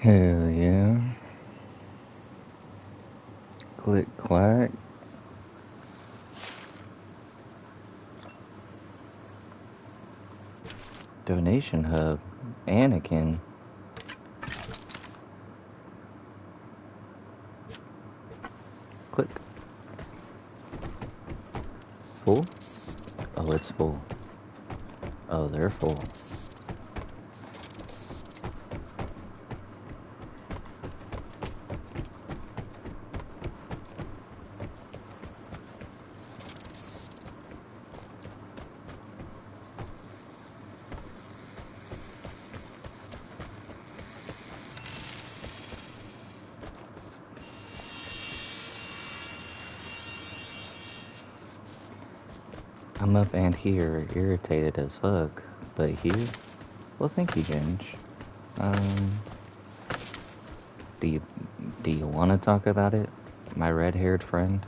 Hell yeah. Click clack. Donation hub. Anakin. Click. Full? Oh, it's full. Oh, they're full. I'm up and here, irritated as fuck. But here? Well, thank you, Ginge. Um, do you, do you want to talk about it? My red-haired friend?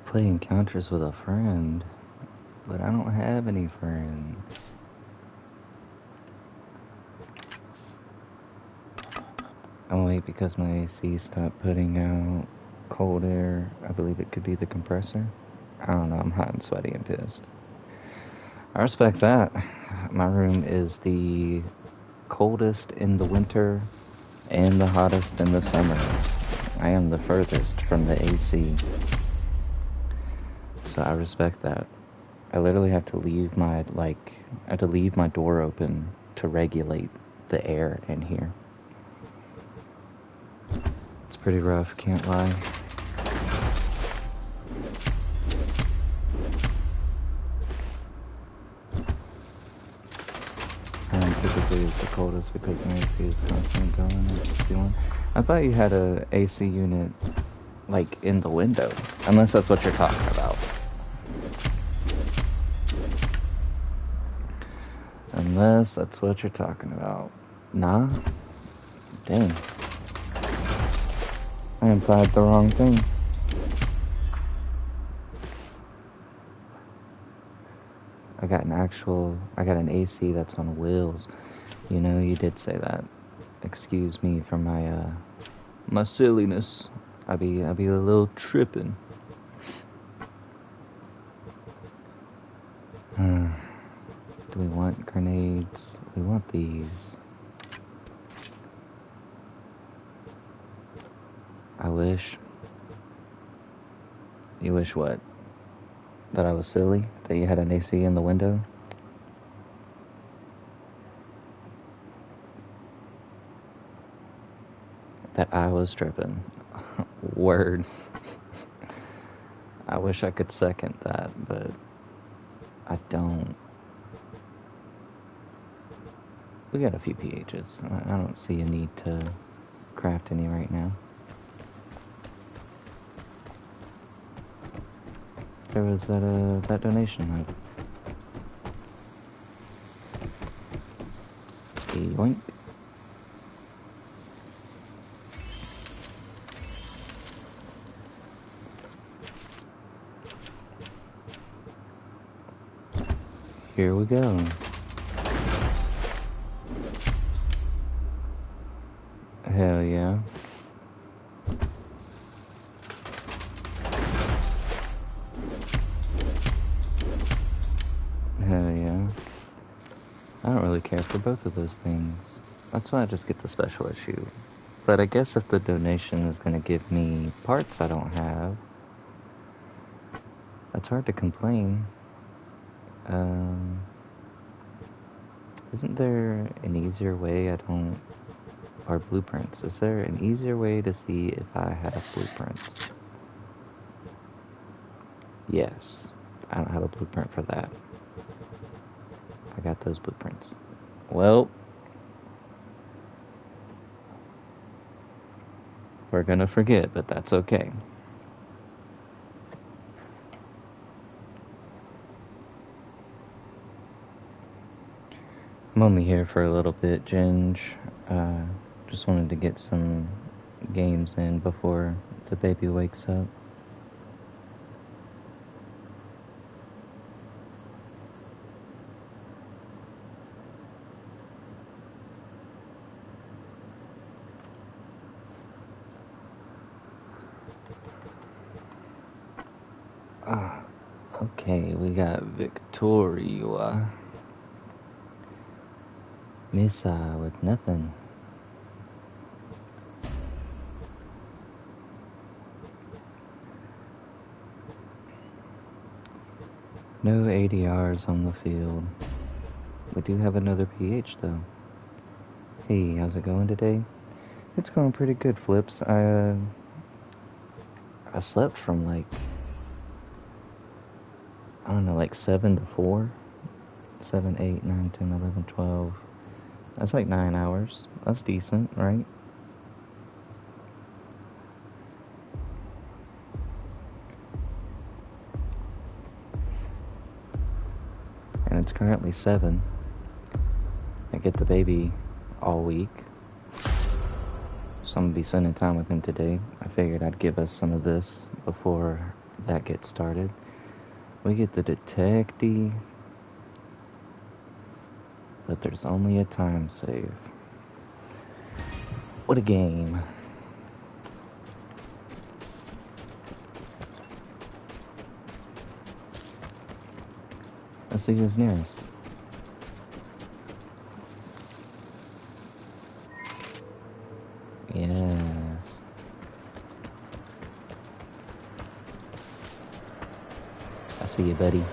Play encounters with a friend, but I don't have any friends. Oh wait, because my AC stopped putting out cold air. I believe it could be the compressor. I don't know, I'm hot and sweaty and pissed. I respect that. My room is the coldest in the winter and the hottest in the summer. I am the furthest from the AC. So I respect that. I literally have to leave my, I have to leave my door open to regulate the air in here. It's pretty rough, can't lie. Typically is the coldest because my AC is constantly going and ceiling. I thought you had a AC unit, like, in the window. Unless that's what you're talking about. Unless that's what you're talking about. Nah? Dang. I implied the wrong thing. I got an AC that's on wheels. You know, you did say that. Excuse me for my silliness. I be a little trippin'. Do we want grenades? We want these. I wish. You wish what? That I was silly? That you had an AC in the window? That I was tripping. Word. I wish I could second that, but I don't. We got a few PHs. I don't see a need to craft any right now. There was that donation hub. Yoink. Here we go. Hell yeah. Hell yeah. I don't really care for both of those things. That's why I just get the special issue. But I guess if the donation is gonna give me parts I don't have, that's hard to complain. Isn't there an easier way or blueprints? Is there an easier way to see if I have blueprints? Yes. I don't have a blueprint for that. I got those blueprints. Well, we're gonna forget, but that's okay. I'm only here for a little bit, Ginge. Just wanted to get some games in before the baby wakes up. Ah, okay, we got Victoria. Missa with nothing. No ADRs on the field. We do have another PH though. Hey, how's it going today? It's going pretty good, Flips. I slept from like, I don't know, like 7 to 4. 7, 8, 9, 10, 11, 12. That's like 9 hours. That's decent, right? And it's currently 7. I get the baby all week. So I'm going to be spending time with him today. I figured I'd give us some of this before that gets started. We get the detective, but there's only a time save. What a game. Let's see who's nearest. Yes. I see you, buddy.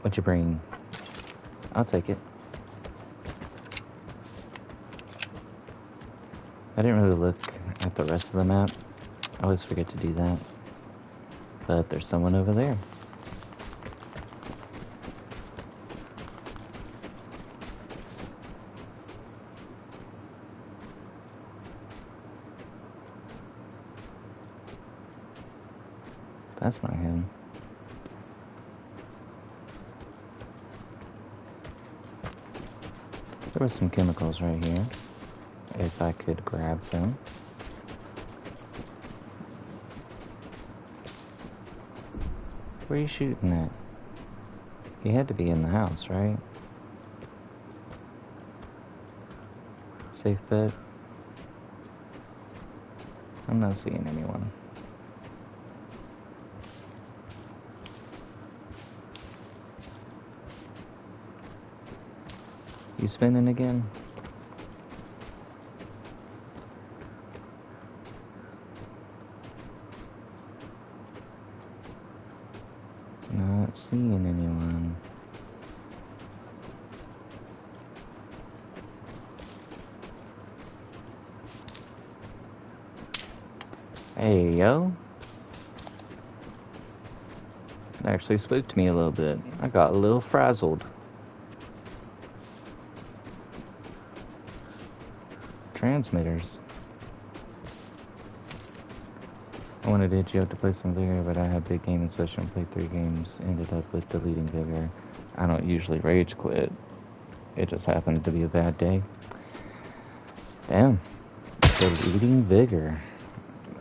What you bring? I'll take it. I didn't really look at the rest of the map. I always forget to do that. But there's someone over there. That's not him. There were some chemicals right here. If I could grab them. Where are you shooting at? You had to be in the house, right? Safe bet. I'm not seeing anyone. You spinning again? Not seeing anyone. Hey, yo. It actually spooked me a little bit. I got a little frazzled. Transmitters. I wanted to hit you up to play some Vigor, but I had big gaming session, played 3 games, ended up with deleting Vigor. I don't usually rage quit. It just happened to be a bad day. Damn. Deleting Vigor.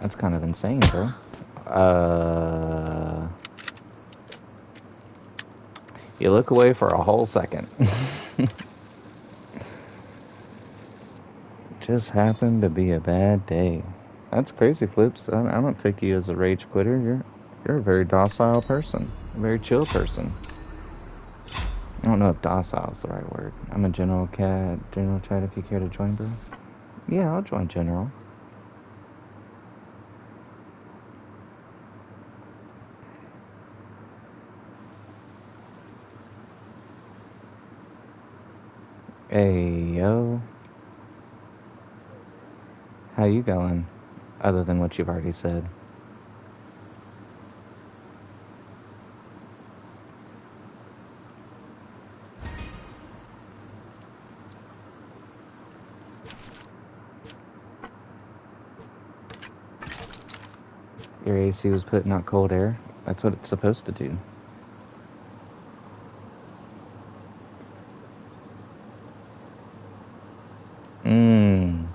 That's kind of insane, bro. You look away for a whole second. Just happened to be a bad day. That's crazy, Flips. I don't take you as a rage quitter. You're a very docile person, a very chill person. I don't know if docile is the right word. I'm a general chat if you care to join, bro. Yeah, I'll join general. Hey, yo. How you going? Other than what you've already said. Your AC was putting out cold air. That's what it's supposed to do. Mmm.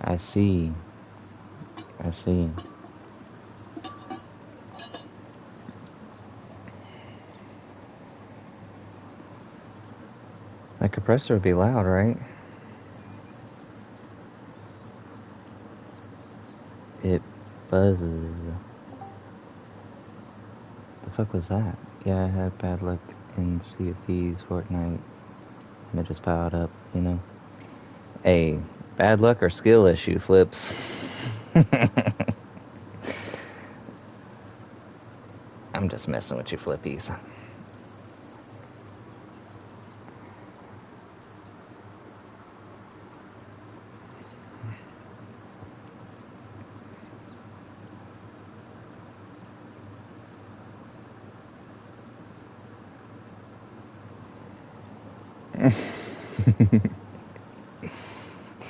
I see. I see. That compressor would be loud, right? It buzzes. The fuck was that? Yeah, I had bad luck in Sea of Thieves, Fortnite. And it just piled up, you know? Hey, bad luck or skill issue, Flips. I'm just messing with you, Flippies.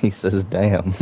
He says, damn.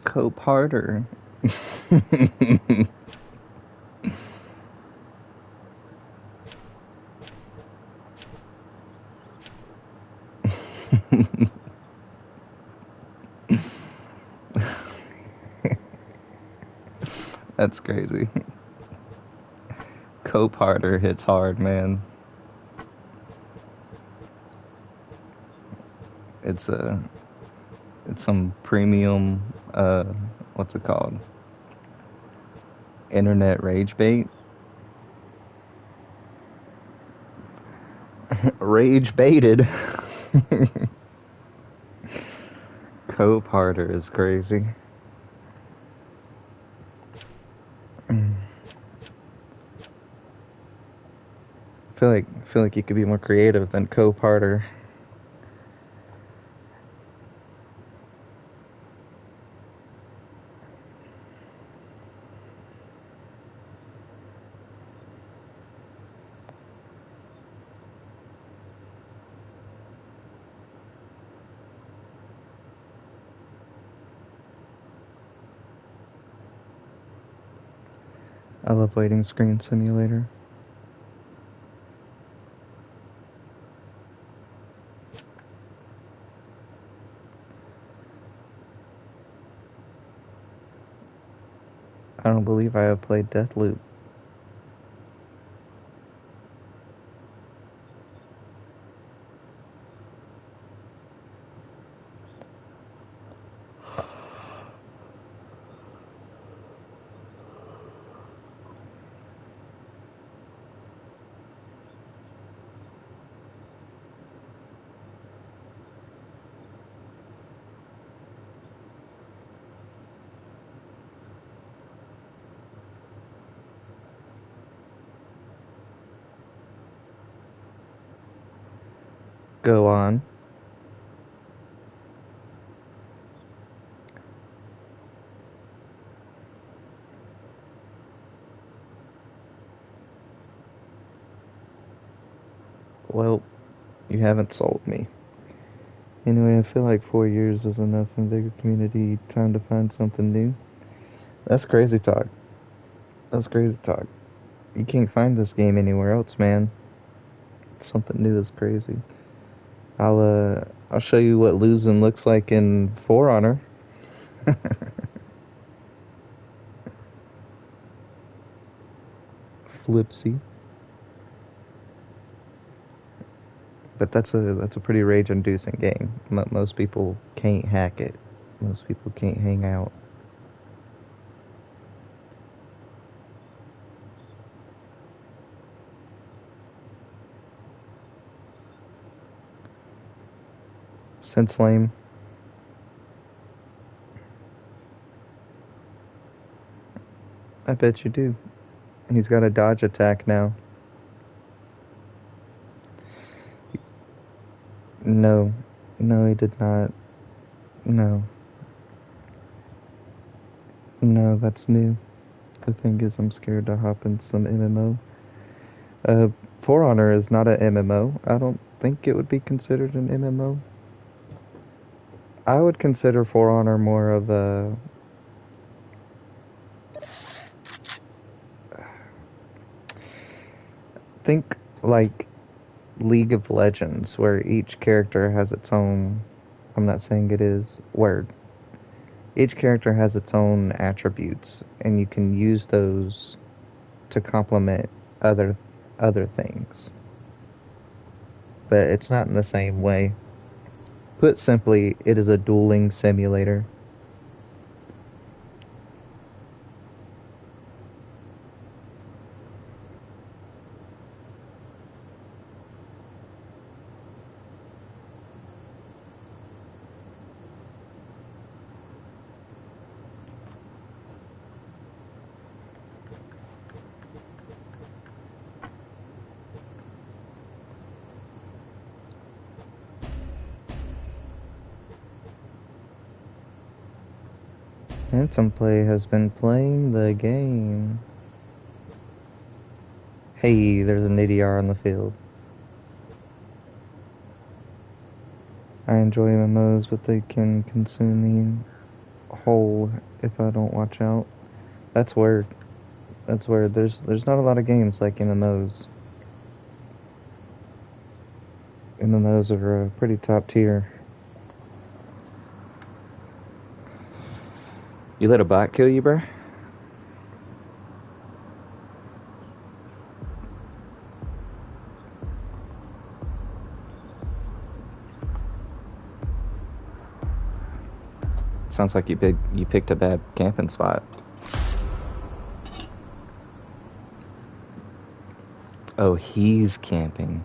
Cope harder. That's crazy. Cope harder hits hard, man. It's some premium what's it called? Internet rage bait. Rage baited. Cope harder is crazy. I feel like you could be more creative than cope harder. I love Waiting Screen Simulator. I don't believe I have played Deathloop. Go on. Well, you haven't sold me. Anyway, I feel like 4 years is enough in Vigor Community. Time to find something new. That's crazy talk. That's crazy talk. You can't find this game anywhere else, man. Something new is crazy. I'll show you what losing looks like in For Honor. Flipsy. But that's a pretty rage-inducing game. Most people can't hack it. Most people can't hang out. Sense lame. I bet you do. He's got a dodge attack now. No. No, he did not. No. No, that's new. The thing is, I'm scared to hop in some MMO. For Honor is not an MMO. I don't think it would be considered an MMO. I would consider For Honor more of a... Think like League of Legends, where each character has its own... I'm not saying it is. Word. Each character has its own attributes, and you can use those to complement other things. But it's not in the same way. Put simply, it is a dueling simulator. Handsome Play has been playing the game. Hey, there's an ADR on the field. I enjoy MMOs, but they can consume me whole if I don't watch out. That's weird. That's weird. There's not a lot of games like MMOs. MMOs are a pretty top tier. You let a bot kill you, bruh? Sounds like you picked a bad camping spot. Oh, he's camping.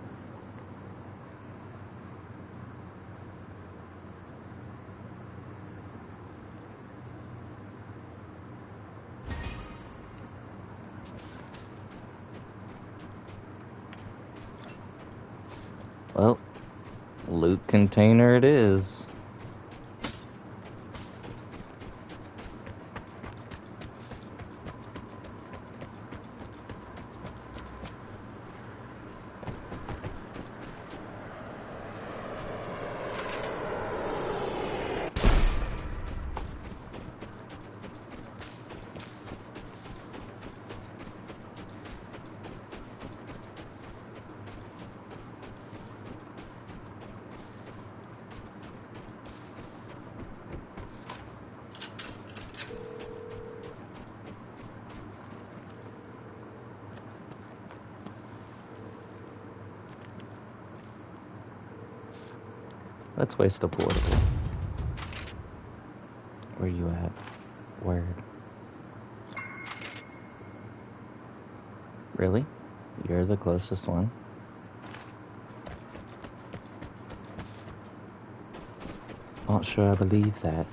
Well, loot container it is. Let's waste a portable. Where you at? Where? Really? You're the closest one? Not sure I believe that.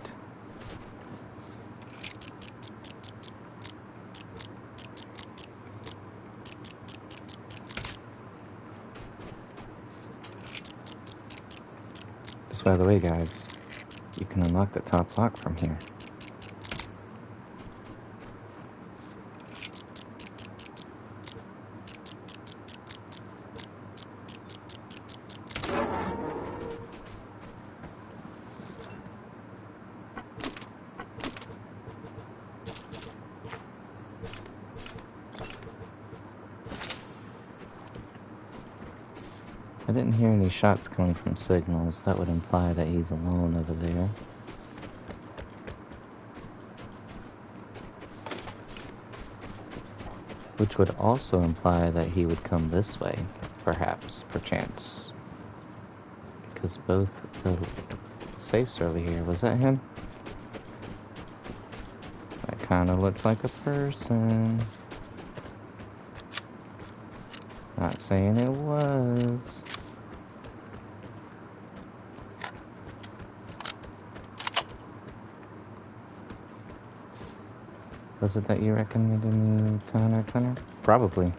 Just by the way, guys, you can unlock the top lock from here. I didn't hear any shots coming from signals. That would imply that he's alone over there. Which would also imply that he would come this way, perhaps, perchance. Because both the safes are over here. Was that him? That kind of looks like a person. Not saying it was. Was it that you recommended me to Hunter? Probably.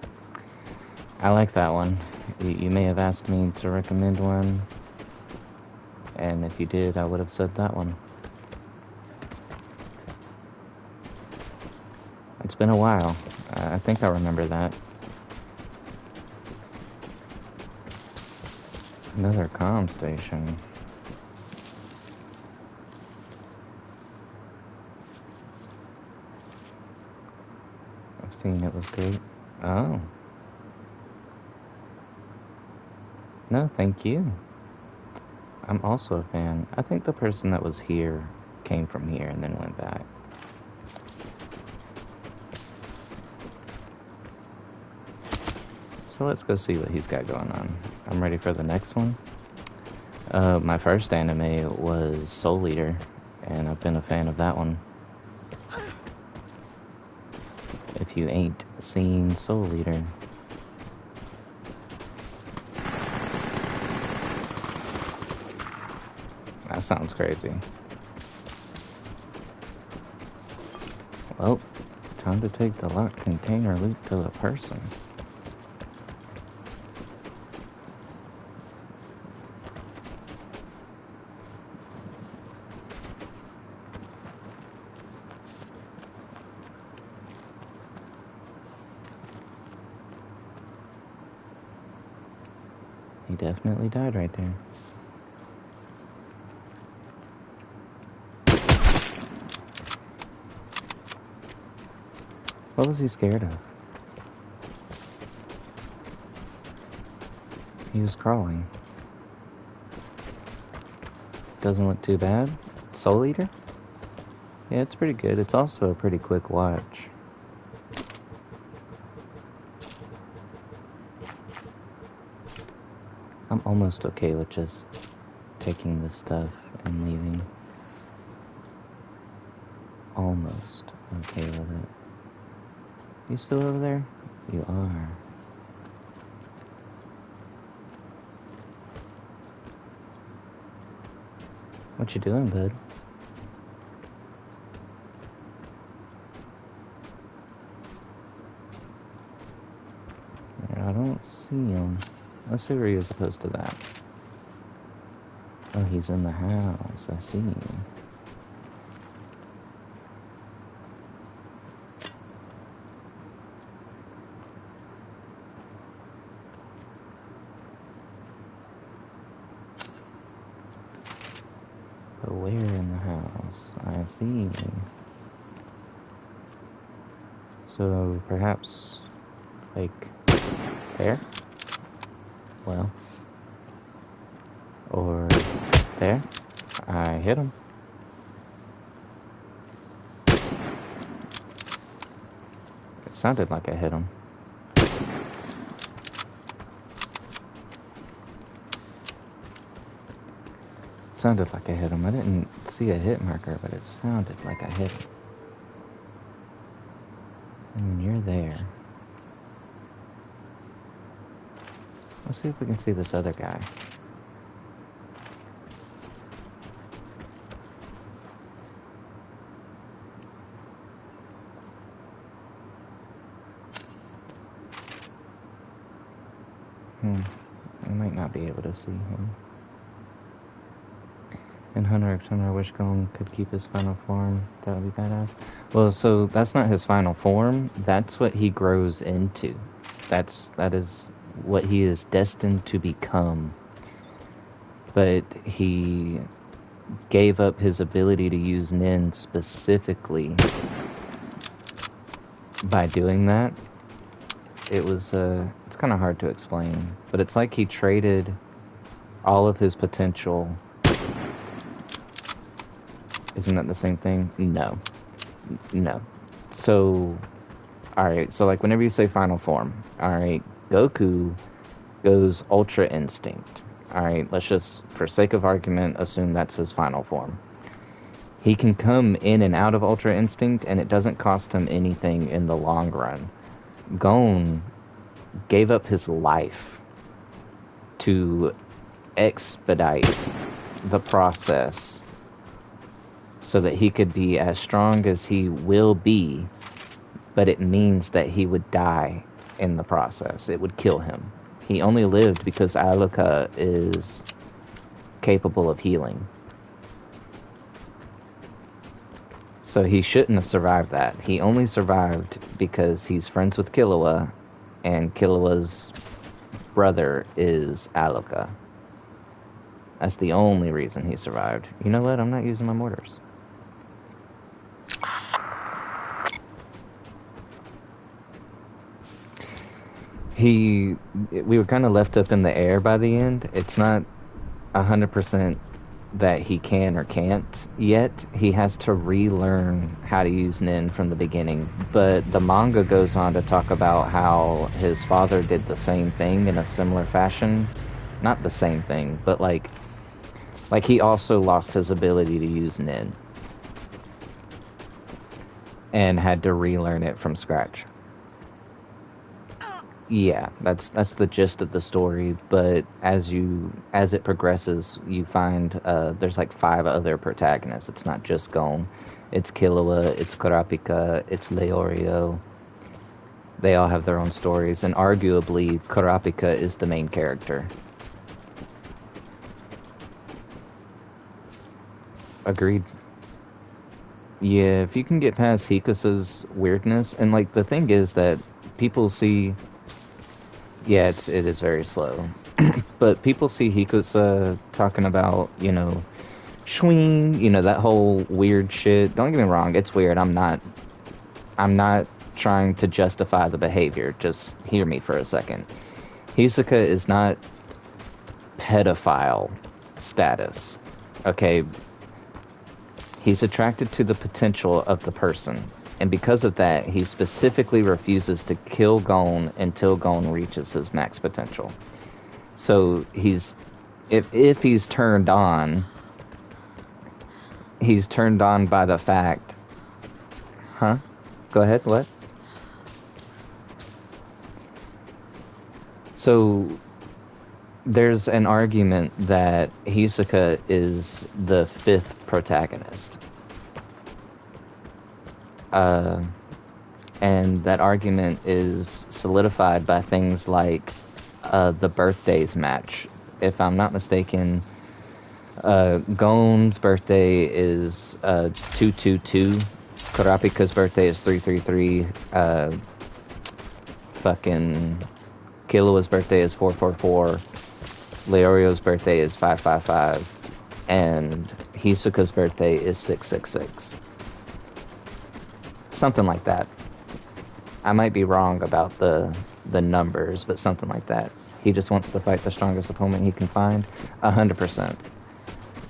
I like that one. You may have asked me to recommend one, and if you did, I would have said that one. It's been a while. I think I remember that. Another comm station. I've seen it was great. Oh. No, thank you. I'm also a fan. I think the person that was here came from here and then went back. So let's go see what he's got going on. I'm ready for the next one. My first anime was Soul Eater, and I've been a fan of that one. If you ain't seen Soul Eater, that sounds crazy. Well, time to take the locked container loot to the person. He definitely died right there. What was he scared of? He was crawling. Doesn't look too bad. Soul Eater? Yeah, it's pretty good. It's also a pretty quick watch. I'm almost okay with just taking this stuff and leaving. Almost okay with it. You still over there? You are. What you doing, bud? I don't see him. Let's see where he is opposed to that. Oh, he's in the house. I see. But where in the house? I see. So perhaps, like, there? Well, or there? I hit him. It sounded like I hit him. Sounded like I hit him. I didn't see a hit marker, but it sounded like I hit him. And you're there. Let's see if we can see this other guy. I might not be able to see him. And Hunter x Hunter Wishbone could keep his final form. That would be badass. Well, so that's not his final form. That's what he grows into. That is what he is destined to become. But he gave up his ability to use Nin specifically by doing that. It was it's kind of hard to explain, but it's like he traded all of his potential. Isn't that the same thing? No. So Alright, so like whenever you say final form, alright, Goku goes Ultra Instinct. Alright, let's just, for sake of argument, assume that's his final form. He can come in and out of Ultra Instinct, and it doesn't cost him anything in the long run. Gon gave up his life to expedite the process so that he could be as strong as he will be, but it means that he would die in the process. It would kill him. He only lived because Aluka is capable of healing. So he shouldn't have survived that. He only survived because he's friends with Killua, and Killua's brother is Aluka. That's the only reason he survived. You know what? I'm not using my mortars. We were kind of left up in the air by the end. It's not 100% that he can or can't yet. He has to relearn how to use Nin from the beginning. But the manga goes on to talk about how his father did the same thing in a similar fashion. Not the same thing, but like he also lost his ability to use Nin and had to relearn it from scratch. Yeah, that's the gist of the story. But as it progresses, you find there's like 5 other protagonists. It's not just Gon. It's Killua, it's Kurapika, it's Leorio. They all have their own stories, and arguably Kurapika is the main character. Agreed. Yeah, if you can get past Hikusa's weirdness, and like the thing is that people see. Yeah, it is very slow. But people see Hikusa talking about, swing, that whole weird shit. Don't get me wrong, it's weird. I'm not trying to justify the behavior. Just hear me for a second. Hisoka is not pedophile status. Okay? He's attracted to the potential of the person. And because of that, he specifically refuses to kill Gon until Gon reaches his max potential. So if he's turned on by the fact... Huh? Go ahead, what? So there's an argument that Hisoka is the 5th protagonist. And that argument is solidified by things like the birthdays match. If I'm not mistaken, Gon's birthday is 222. Kurapika's birthday is 333. Fucking Killua's birthday is 444. Leorio's birthday is 555. And Hisoka's birthday is 666. Something like that. I might be wrong about the numbers, but something like that. He just wants to fight the strongest opponent he can find. 100%.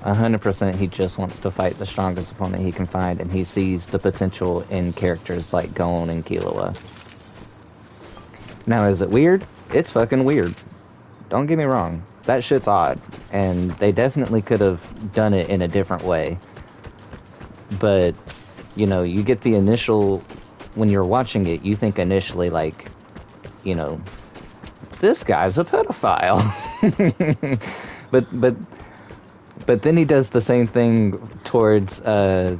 100% he just wants to fight the strongest opponent he can find, and he sees the potential in characters like Gon and Killua. Now, is it weird? It's fucking weird. Don't get me wrong. That shit's odd, and they definitely could have done it in a different way. But... you get the initial, when you're watching it, you think initially like, this guy's a pedophile. but then he does the same thing towards the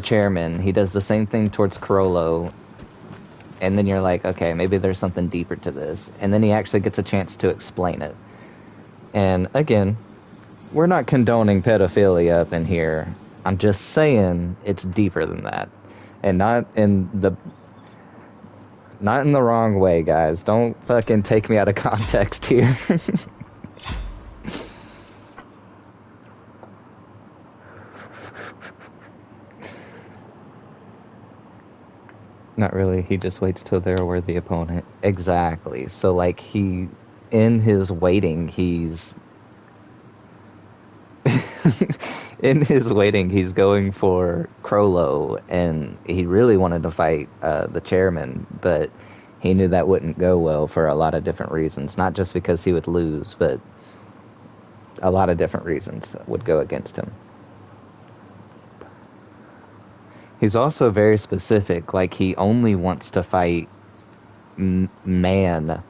chairman. He does the same thing towards Chrollo. And then you're like, okay, maybe there's something deeper to this. And then he actually gets a chance to explain it. And again, we're not condoning pedophilia up in here. I'm just saying it's deeper than that. And not in the wrong way, guys. Don't fucking take me out of context here. Not really. He just waits till they're a worthy opponent. Exactly. So, like, in his waiting, he's... in his waiting, he's going for Crollo, and he really wanted to fight the chairman, but he knew that wouldn't go well for a lot of different reasons. Not just because he would lose, but a lot of different reasons would go against him. He's also very specific. Like, he only wants to fight man,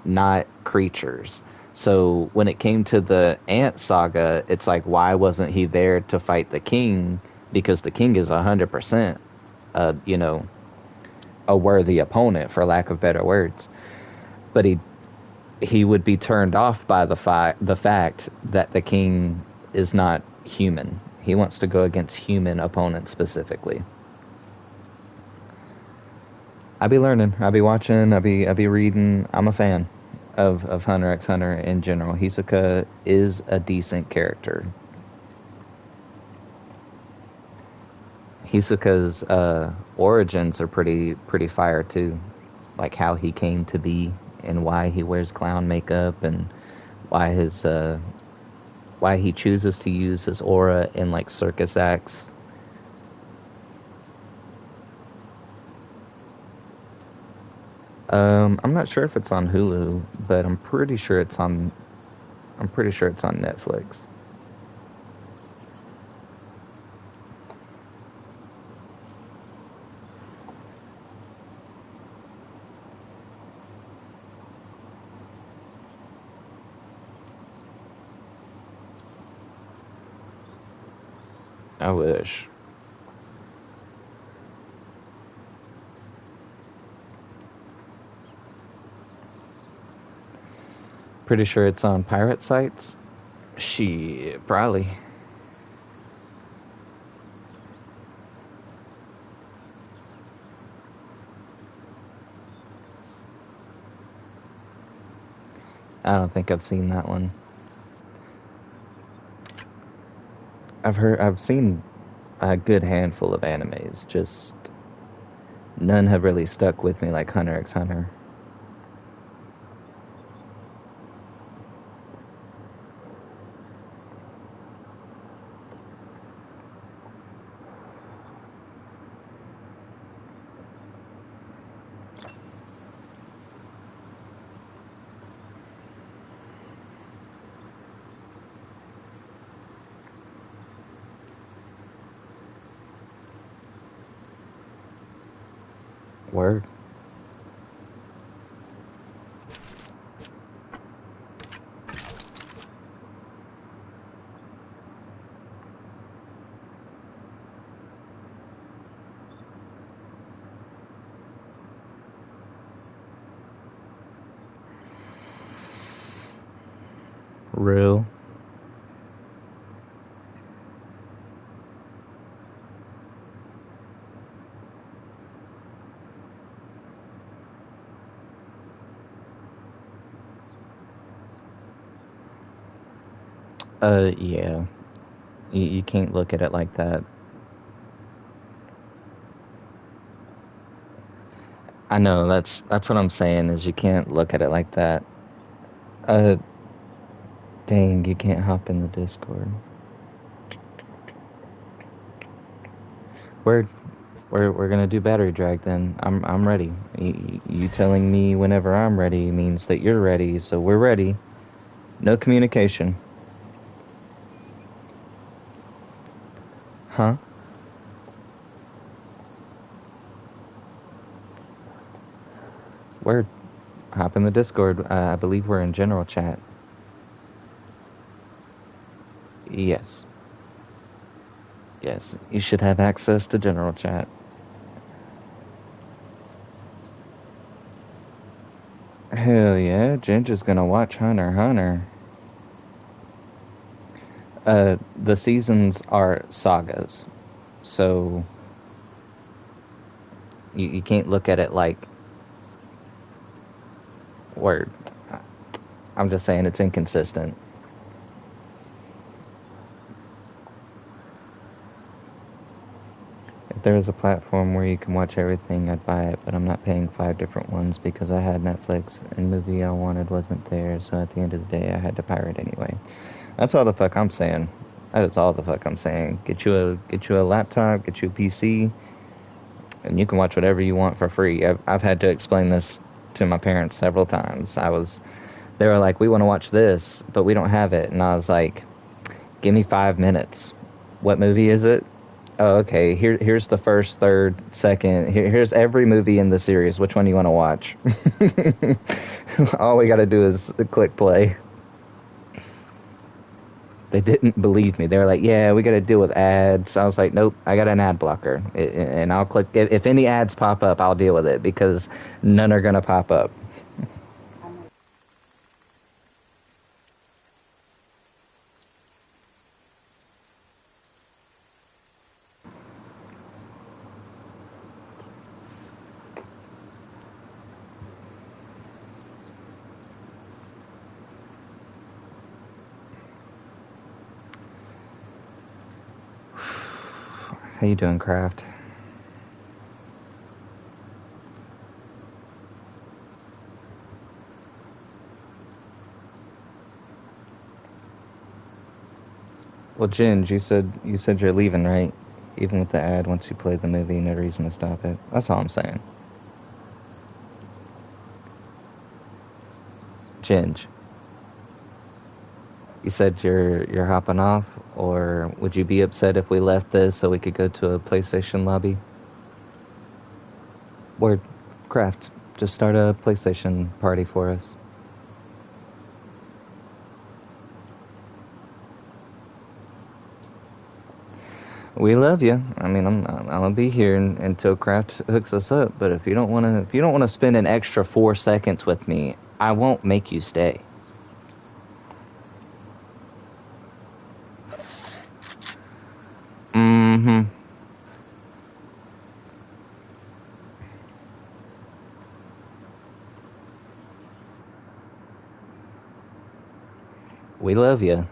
not creatures. So when it came to the Ant Saga, it's like, why wasn't he there to fight the king? Because the king is 100%, you know, a worthy opponent, for lack of better words. But he would be turned off by the fact that the king is not human. He wants to go against human opponents specifically. I be learning. I be watching. I be reading. I'm a fan of Hunter x Hunter in general. Hisoka is a decent character. Hisoka's origins are pretty fire too, like how he came to be and why he wears clown makeup and why his why he chooses to use his aura in like circus acts. I'm not sure if it's on Hulu, but I'm pretty sure it's on. I'm pretty sure it's on Netflix. I wish. Pretty sure it's on pirate sites. Shit, probably. I don't think I've seen that one. I've seen a good handful of animes. Just none have really stuck with me like Hunter x Hunter. Word. Real. Yeah. You can't look at it like that. I know, that's what I'm saying, is you can't look at it like that. Uh, Dang, you can't hop in the Discord. We're we're gonna do battery drag then. I'm ready. You telling me whenever I'm ready means that you're ready, so we're ready. No communication. Huh? Word. Hop in the Discord. I believe we're in general chat. Yes. Yes. You should have access to general chat. Hell yeah, Ginger's gonna watch Hunter x Hunter. The seasons are sagas, so you can't look at it like word. I'm just saying it's inconsistent. If there was a platform where you can watch everything, I'd buy it, but I'm not paying 5 different ones because I had Netflix and the movie I wanted wasn't there, so at the end of the day, I had to pirate anyway. That's all the fuck I'm saying. That is all the fuck I'm saying. Get you a laptop, get you a PC, and you can watch whatever you want for free. I've had to explain this to my parents several times. They were like, we want to watch this, but we don't have it. And I was like, give me 5 minutes. What movie is it? Oh, okay. Here's the first, third, second. Here's every movie in the series. Which one do you want to watch? All we got to do is click play. They didn't believe me. They were like, yeah, we got to deal with ads. I was like, nope, I got an ad blocker. And I'll click. If any ads pop up, I'll deal with it because none are going to pop up. How you doing, Kraft? Well, Ginge, you said you're leaving, right? Even with the ad, once you play the movie, no reason to stop it. That's all I'm saying. Ginge, you said you're hopping off, or would you be upset if we left this so we could go to a PlayStation lobby? Word, Kraft, just start a PlayStation party for us. We love you. I mean, I'm gonna be here until Kraft hooks us up. But if you don't wanna spend an extra 4 seconds with me, I won't make you stay. Mm-hmm. We love you.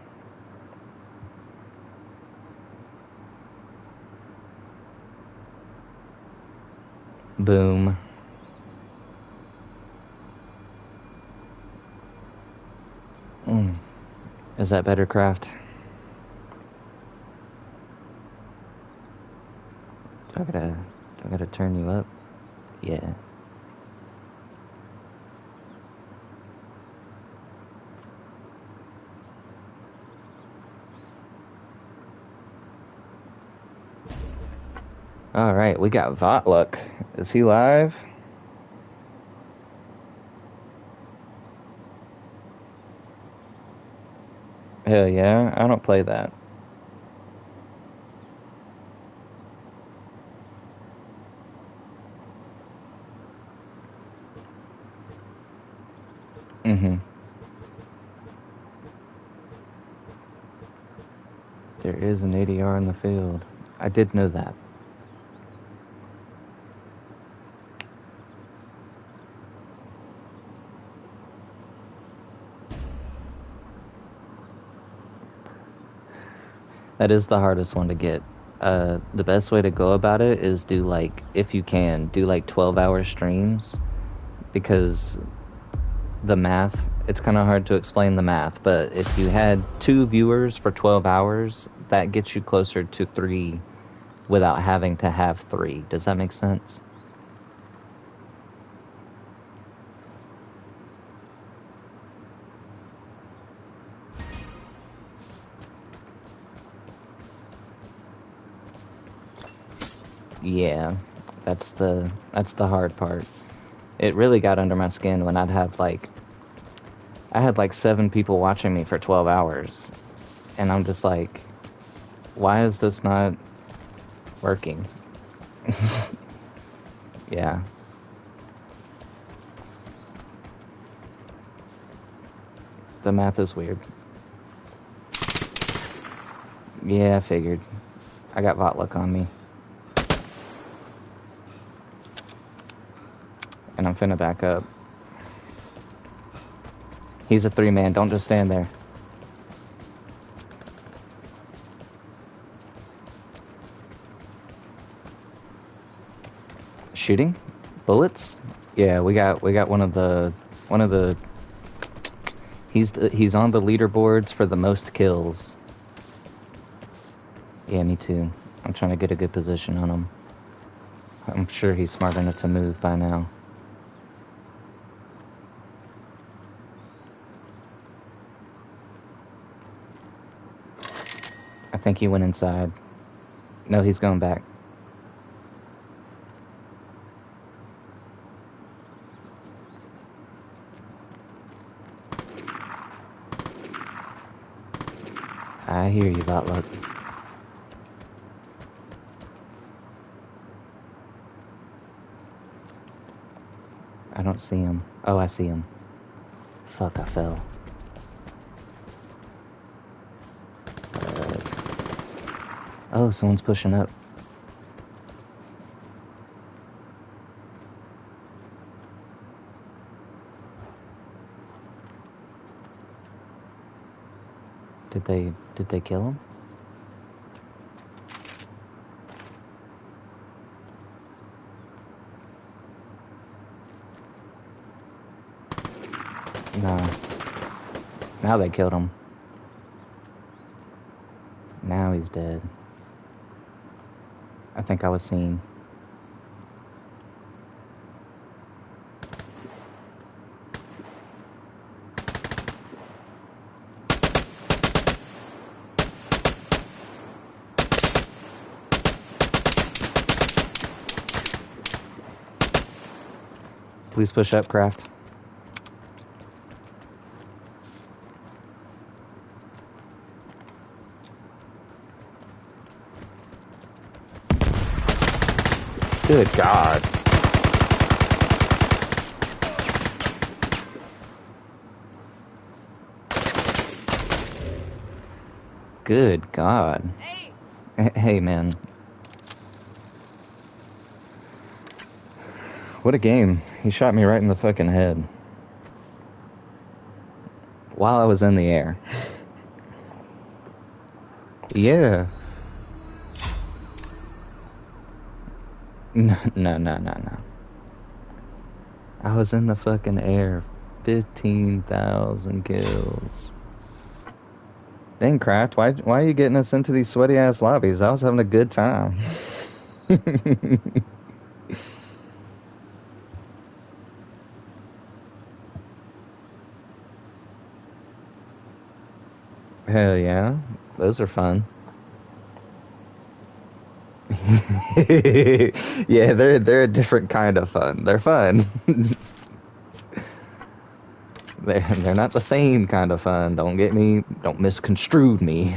Boom. Mm. Is that better, Kraft? Do I gotta turn you up? Yeah. All right, we got Votluk. Is he live? Hell yeah, I don't play that. Mm-hmm. There is an ADR in the field. I did know that. That is the hardest one to get. The best way to go about it is do like, if you can, do like 12-hour streams because the math, it's kind of hard to explain the math, but if you had 2 viewers for 12 hours, that gets you closer to 3 without having to have 3. Does that make sense? Yeah, that's the hard part. It really got under my skin when I had like 7 people watching me for 12 hours, and I'm just like, why is this not working? Yeah, the math is weird. Yeah, I figured. I got Votluck on me. And I'm finna back up. He's a 3-man, don't just stand there. Shooting? Bullets? Yeah, we got one of the he's on the leaderboards for the most kills. Yeah, me too. I'm trying to get a good position on him. I'm sure he's smart enough to move by now. I think he went inside. No, he's going back. I hear you, Botluck. I don't see him. Oh, I see him. Fuck, I fell. Oh, someone's pushing up. Did they kill him? Nah. Now they killed him. Now he's dead. I think I was seen. Please push up, Craft. Good God. Good God. Hey, man. What a game. He shot me right in the fucking head. While I was in the air. Yeah. No. I was in the fucking air. 15,000 kills. Dang, Craft, why are you getting us into these sweaty-ass lobbies? I was having a good time. Hell yeah. Those are fun. Yeah, they're a different kind of fun. They're fun. They're not the same kind of fun. Don't misconstrue me.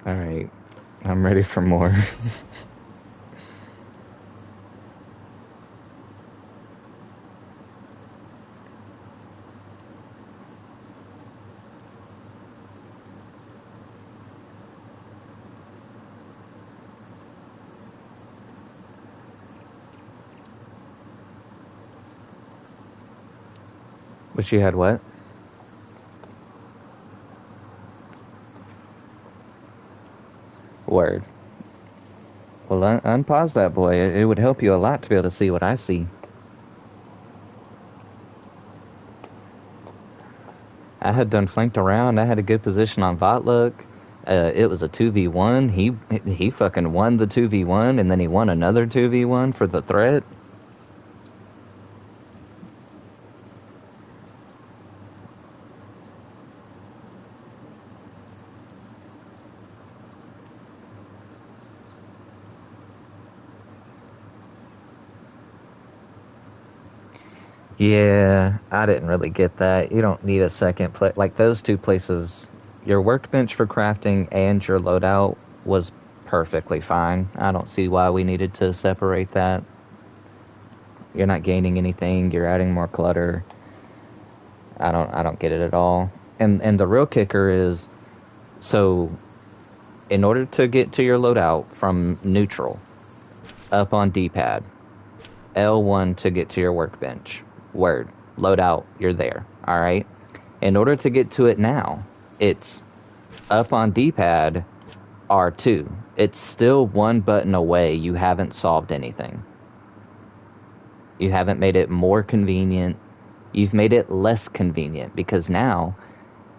Alright, I'm ready for more. Wish you had what? Word. Well, unpause that, boy. It would help you a lot to be able to see what I see. I had done flanked around. I had a good position on Votluck. It was a 2v1. He fucking won the 2v1, and then he won another 2v1 for the threat. Yeah, I didn't really get that. You don't need a second place. Like, those two places, your workbench for crafting and your loadout was perfectly fine. I don't see why we needed to separate that. You're not gaining anything. You're adding more clutter. I don't get it at all. And the real kicker is, so in order to get to your loadout from neutral, up on D-pad, L1 to get to your workbench. Word. Loadout, you're there. Alright? In order to get to it now, it's up on D-pad, R2. It's still one button away. You haven't solved anything. You haven't made it more convenient. You've made it less convenient because now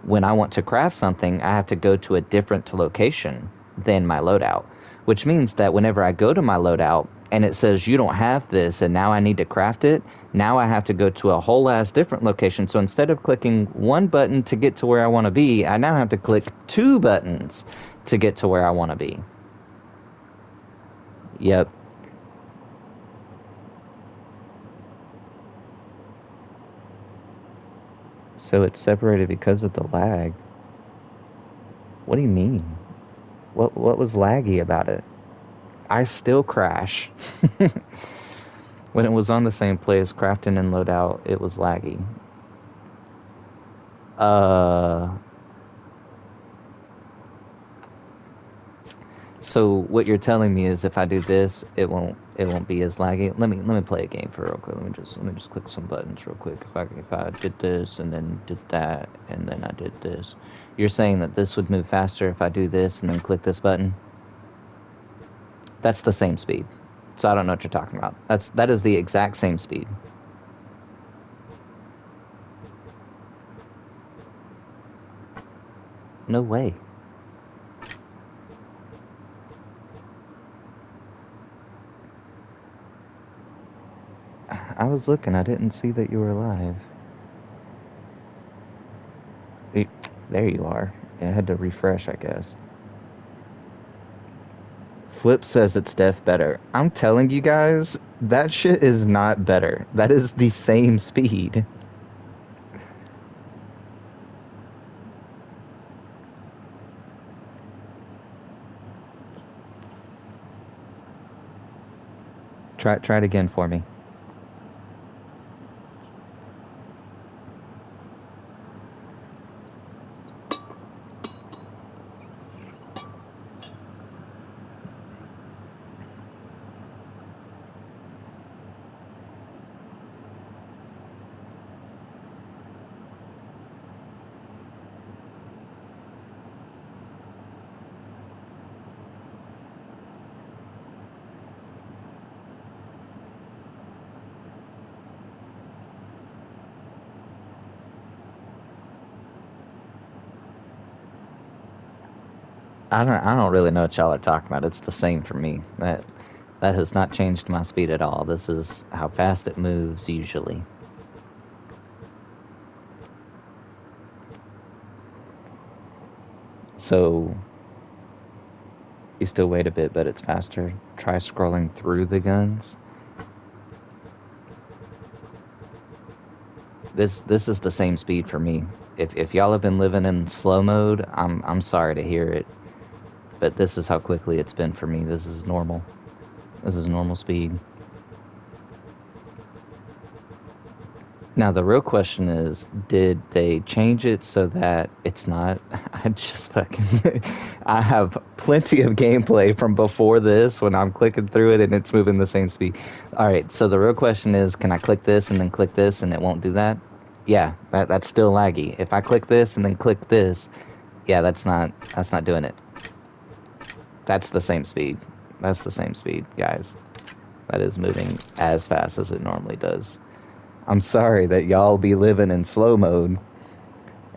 when I want to craft something, I have to go to a different location than my loadout, which means that whenever I go to my loadout and it says you don't have this and now I need to craft it, now I have to go to a whole ass different location. So instead of clicking one button to get to where I want to be, I now have to click two buttons to get to where I want to be. Yep. So it's separated because of the lag. What do you mean? What was laggy about it? I still crash. When it was on the same place, crafting and loadout, it was laggy. Uh, so what you're telling me is if I do this, it won't be as laggy. Let me play a game for real quick. Let me just click some buttons real quick. If I did this and then did that and then I did this, you're saying that this would move faster if I do this and then click this button? That's the same speed. So I don't know what you're talking about. That is the exact same speed. No way. I was looking. I didn't see that you were live. There you are. I had to refresh, I guess. Flip says it's def better. I'm telling you guys, that shit is not better. That is the same speed. Try it again for me. I don't really know what y'all are talking about. It's the same for me. That has not changed my speed at all. This is how fast it moves usually. So you still wait a bit, but it's faster. Try scrolling through the guns. This is the same speed for me. If y'all have been living in slow mode, I'm sorry to hear it, but this is how quickly it's been for me. This is normal. This is normal speed. Now the real question is, did they change it so that it's not? I just fucking I have plenty of gameplay from before this when I'm clicking through it and it's moving the same speed. All right, so the real question is, can I click this and then click this and it won't do that? Yeah, that's still laggy. If I click this and then click this, yeah, that's not doing it. That's the same speed. That's the same speed, guys. That is moving as fast as it normally does. I'm sorry that y'all be living in slow mode,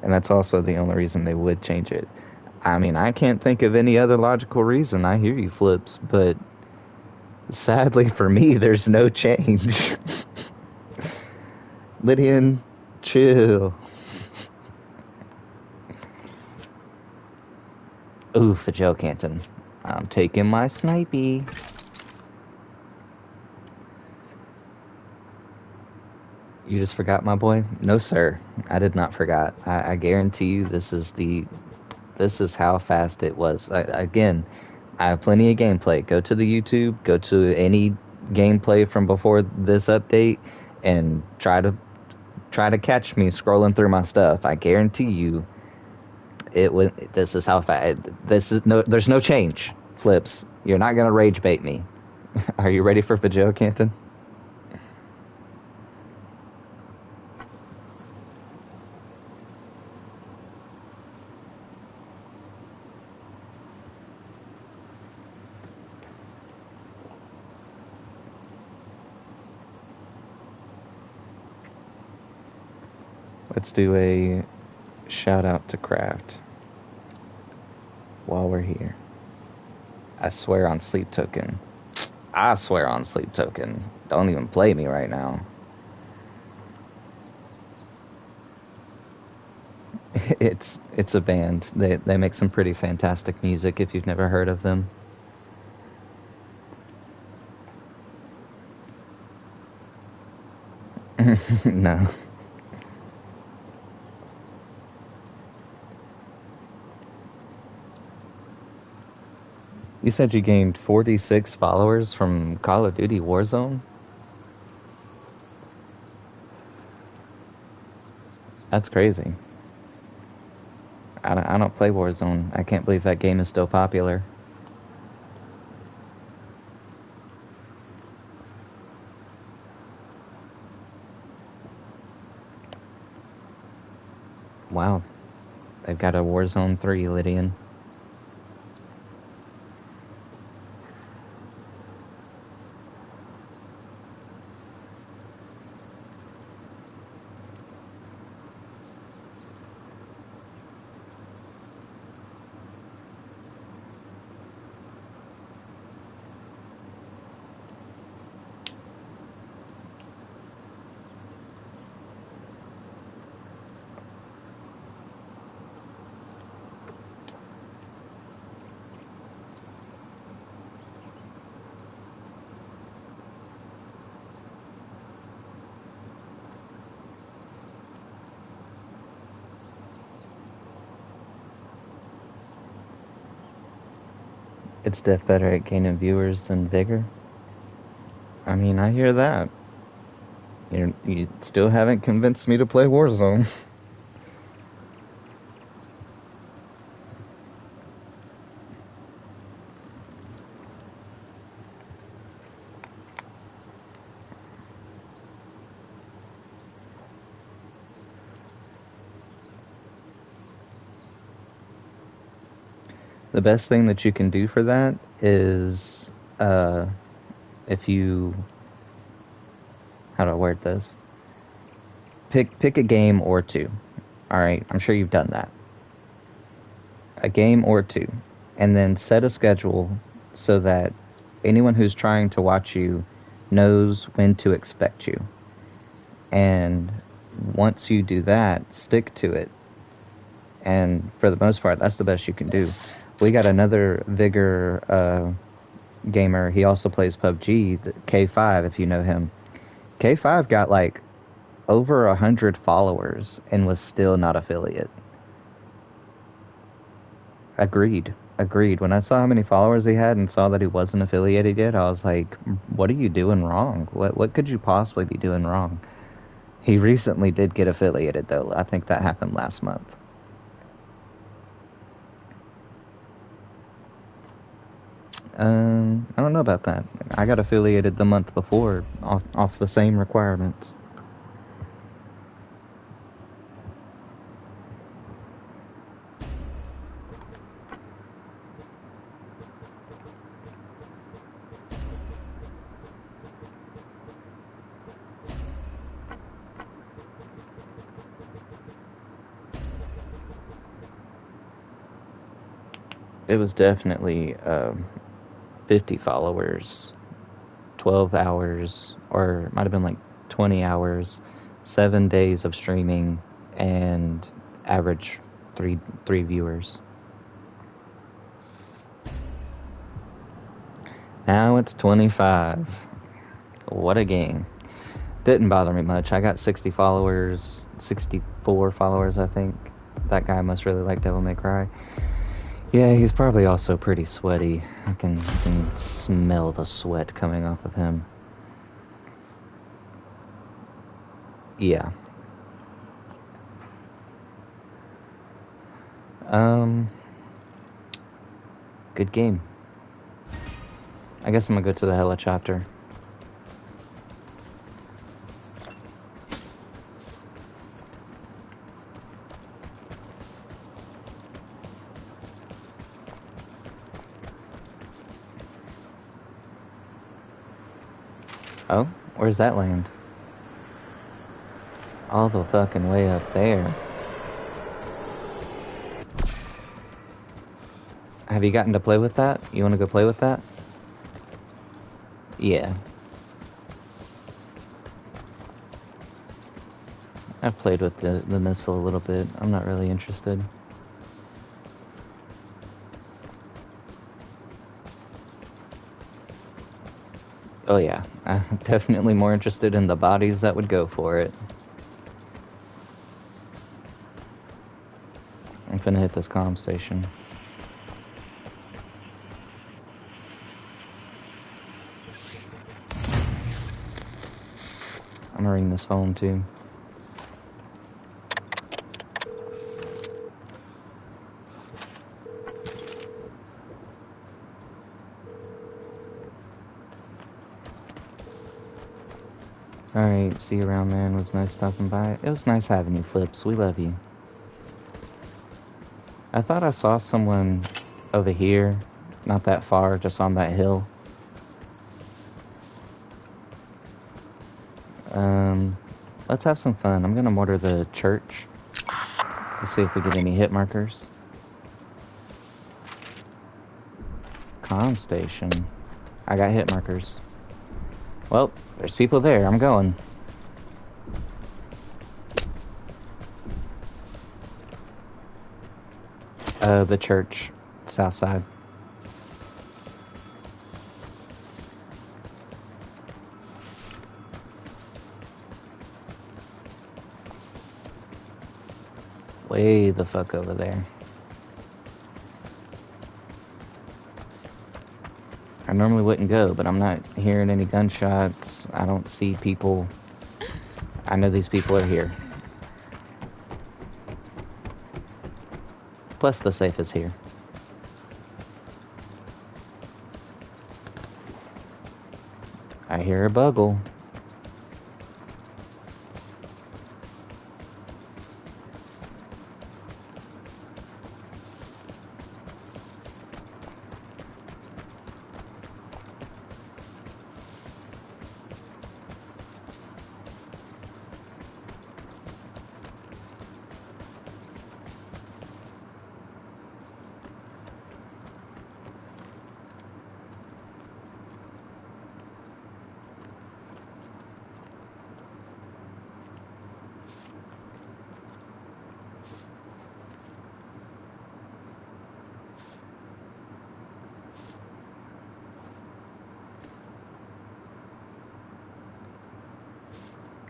and that's also the only reason they would change it. I mean, I can't think of any other logical reason. I hear you, Flips, but sadly for me, there's no change. Lydian, chill. Ooh, for Joe Canton. I'm taking my snipey. You just forgot, my boy? No, sir. I did not forgot. I guarantee you this is how fast it was. Again, I have plenty of gameplay. Go to the YouTube, go to any gameplay from before this update, and try to catch me scrolling through my stuff. I guarantee you, it would. This is how fast. This is no. There's no change. Flips. You're not gonna rage bait me. Are you ready for Fajil, Canton? Let's do a shout out to Craft while we're here. I swear on Sleep Token. I swear on Sleep Token. Don't even play me right now. It's a band. They make some pretty fantastic music if you've never heard of them. No. You said you gained 46 followers from Call of Duty Warzone? That's crazy. I don't play Warzone. I can't believe that game is still popular. Wow. They've got a Warzone 3, Lydian. It's def better at gaining viewers than Vigor. I mean, I hear that. You still haven't convinced me to play Warzone. The best thing that you can do for that is, if you, how do I word this? Pick a game or two. All right, I'm sure you've done that. A game or two, and then set a schedule so that anyone who's trying to watch you knows when to expect you. And once you do that, stick to it. And for the most part, that's the best you can do. We got another Vigor gamer. He also plays PUBG, K5, if you know him. K5 got like over 100 followers and was still not affiliate. Agreed. When I saw how many followers he had and saw that he wasn't affiliated yet, I was like, what are you doing wrong? What could you possibly be doing wrong? He recently did get affiliated, though. I think that happened last month. I don't know about that. I got affiliated the month before off the same requirements. It was definitely 50 followers, 12 hours, or it might have been like 20 hours, 7 days of streaming, and average three viewers. Now it's 25. What a game. Didn't bother me much. I got 60 followers, 64 followers, I think. That guy must really like Devil May Cry. Yeah, he's probably also pretty sweaty. I can smell the sweat coming off of him. Yeah. Good game. I guess I'm gonna go to the Hella chapter. Oh, where's that land? All the fucking way up there. Have you gotten to play with that? You want to go play with that? Yeah. I've played with the missile a little bit. I'm not really interested. Oh yeah, I'm definitely more interested in the bodies that would go for it. I'm finna hit this comm station. I'm gonna ring this phone too. Alright, see you around, man. It was nice stopping by. It was nice having you, Flips. We love you. I thought I saw someone over here, not that far, just on that hill. Let's have some fun. I'm gonna mortar the church. Let's see if we get any hit markers. Comm station. I got hit markers. Well, there's people there. I'm going. The church. South side. Way the fuck over there. I normally wouldn't go, but I'm not hearing any gunshots. I don't see people. I know these people are here. Plus the safe is here. I hear a bugle.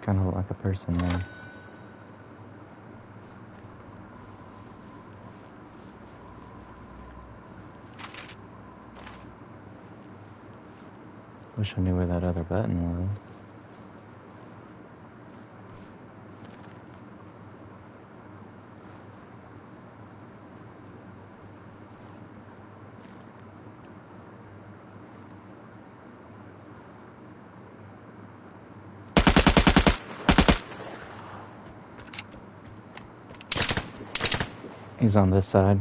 Kind of look like a person there. Wish I knew where that other button was. He's on this side.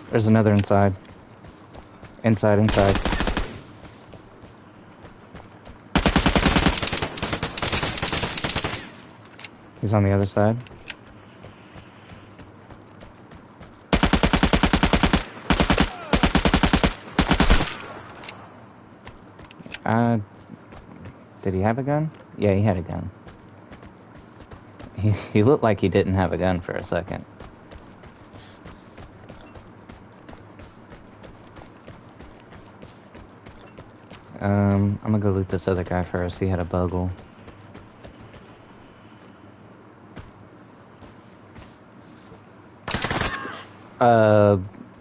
There's another inside. Inside. He's on the other side. Did he have a gun? Yeah, he had a gun. He looked like he didn't have a gun for a second. I'm gonna go loot this other guy first. He had a bugle.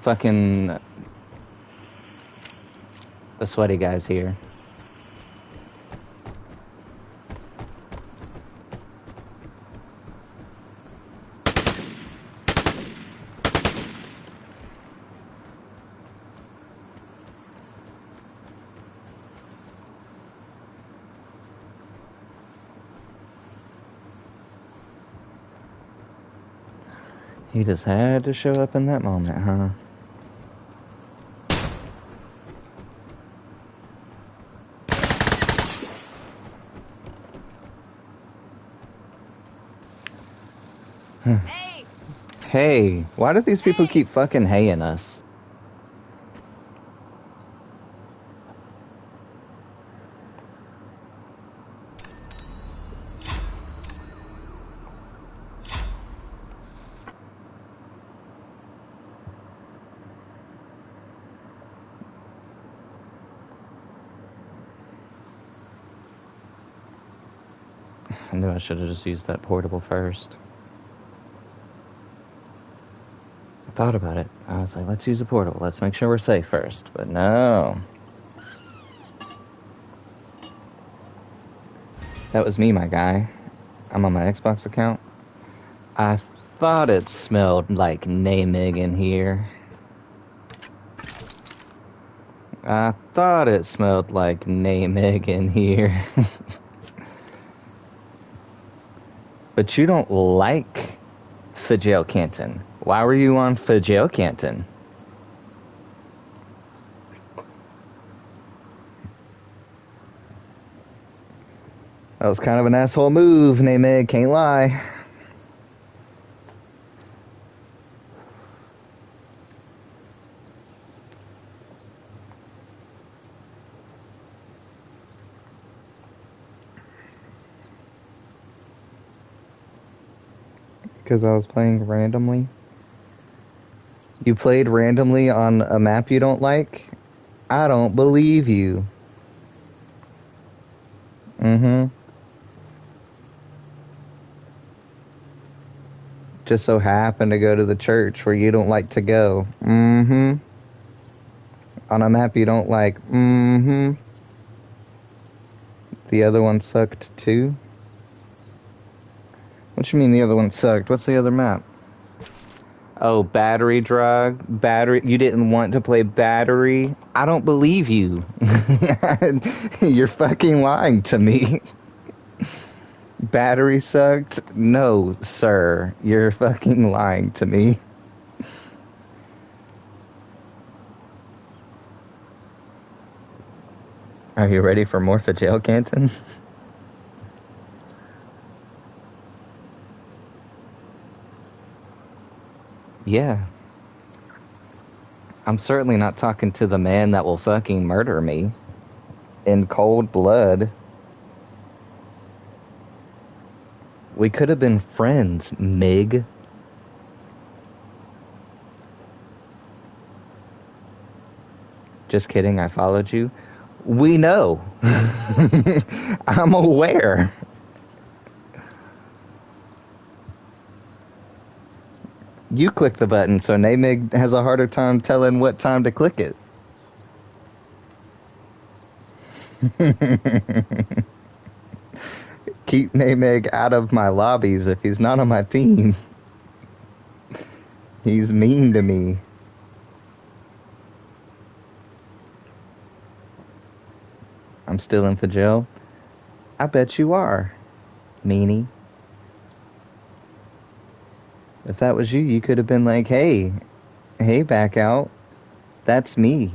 Fucking... The sweaty guy's here. He just had to show up in that moment, huh? Hey! Hey, why do these people keep fucking haying us? I knew I should have just used that portable first. I thought about it. I was like, let's use the portable. Let's make sure we're safe first. But no. That was me, my guy. I'm on my Xbox account. I thought it smelled like Namig in here. I thought it smelled like Namig in here. But you don't like Fajale Canton. Why were you on Fajale Canton? That was kind of an asshole move, Namig, can't lie. Because I was playing randomly. You played randomly on a map you don't like? I don't believe you. Mm-hmm. Just so happened to go to the church where you don't like to go. Mm-hmm. On a map you don't like. Mm-hmm. The other one sucked too? What you mean the other one sucked? What's the other map? Oh, battery drug? Battery? You didn't want to play battery? I don't believe you. You're fucking lying to me. Battery sucked? No, sir. You're fucking lying to me. Are you ready for more Fajale Canton? Yeah. I'm certainly not talking to the man that will fucking murder me. In cold blood. We could have been friends, Mig. Just kidding, I followed you. We know. I'm aware. You click the button, so Namig has a harder time telling what time to click it. Keep Namig out of my lobbies if he's not on my team. He's mean to me. I'm still in for jail. I bet you are, meanie. If that was you, you could have been like, hey, back out. That's me.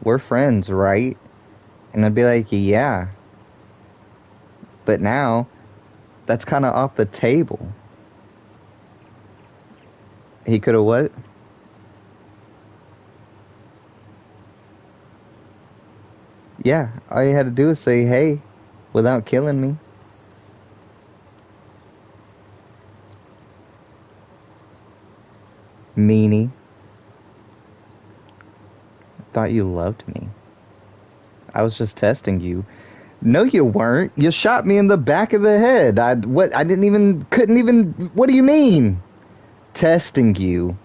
We're friends, right? And I'd be like, yeah. But now, that's kind of off the table. He could have what? Yeah, all you had to do is say, hey, without killing me. Meanie. Thought you loved me. I was just testing you. No, you weren't. You shot me in the back of the head. Couldn't even, what do you mean? Testing you.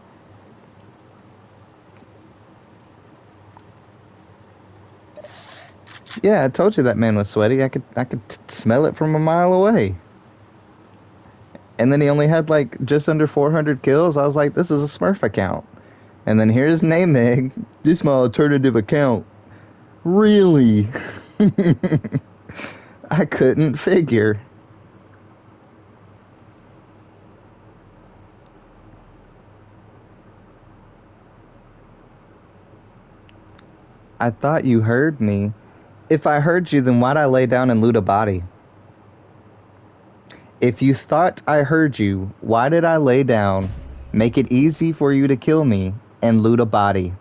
Yeah, I told you that man was sweaty. I could smell it from a mile away. And then he only had like just under 400 kills. I was like, this is a Smurf account. And then here's Namig. This is my alternative account. Really? I couldn't figure. I thought you heard me. If I heard you, then why'd I lay down and loot a body? If you thought I heard you, why did I lay down, make it easy for you to kill me, and loot a body?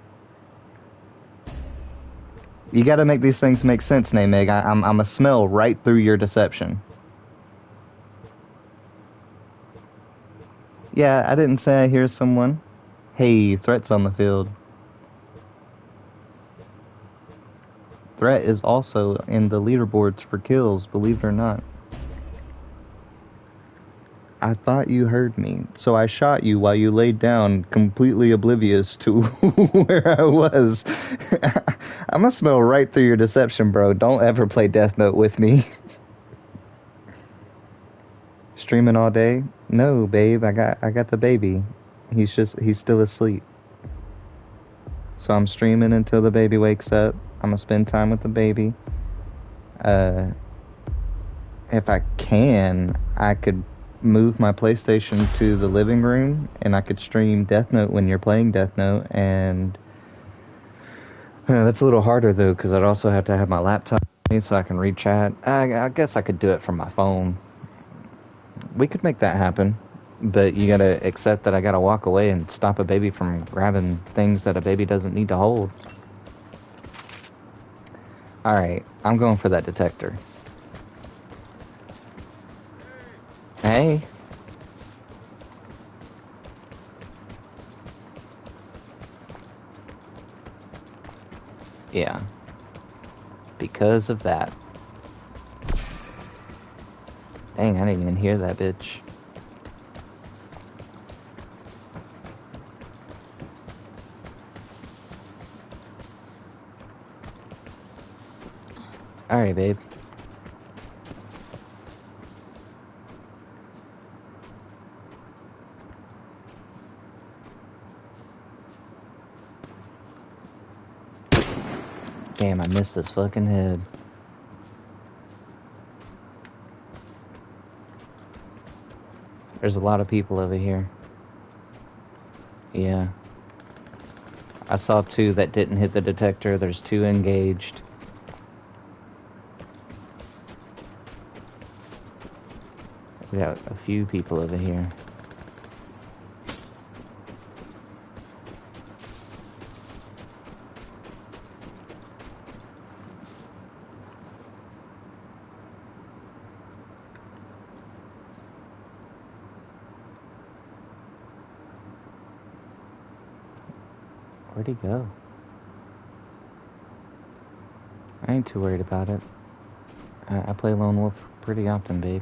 You gotta make these things make sense, Naymeg. I'm a smell right through your deception. Yeah, I didn't say I hear someone. Hey, threat's on the field. Threat is also in the leaderboards for kills, believe it or not. I thought you heard me, so I shot you while you laid down, completely oblivious to where I was. I'm gonna smell right through your deception, bro. Don't ever play Death Note with me. Streaming all day? No, babe. I got the baby. He's still asleep. So I'm streaming until the baby wakes up. I'm gonna spend time with the baby. If I can, I could move my PlayStation to the living room and I could stream Death Note when you're playing Death Note, and that's a little harder though because I'd also have to have my laptop with me so I can read chat. I guess I could do it from my phone. We could make that happen, but you gotta accept that I gotta walk away and stop a baby from grabbing things that a baby doesn't need to hold. Alright, I'm going for that detector. Hey. Yeah. Because of that. Dang, I didn't even hear that bitch. Alright, babe. Damn, I missed his fucking head. There's a lot of people over here. Yeah. I saw 2 that didn't hit the detector. There's 2 engaged. We got a few people over here. Where'd he go? I ain't too worried about it. I play Lone Wolf pretty often, babe.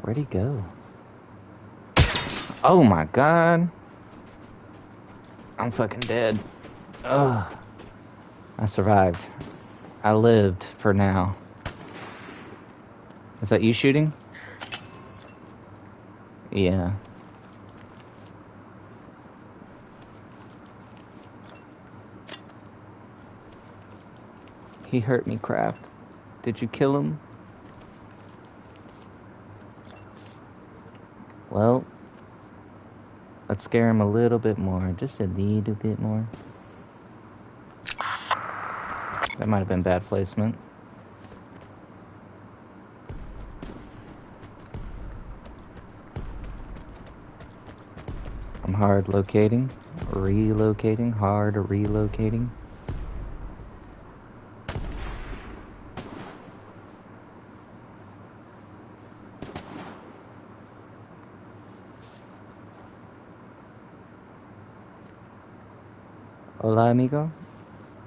Where'd he go? Oh my god! I'm fucking dead. Ugh. I survived. I lived for now. Is that you shooting? Yeah. He hurt me, Kraft. Did you kill him? Well, let's scare him a little bit more. Just a little bit more. That might have been bad placement. I'm hard locating, relocating, hard relocating. Hola, amigo.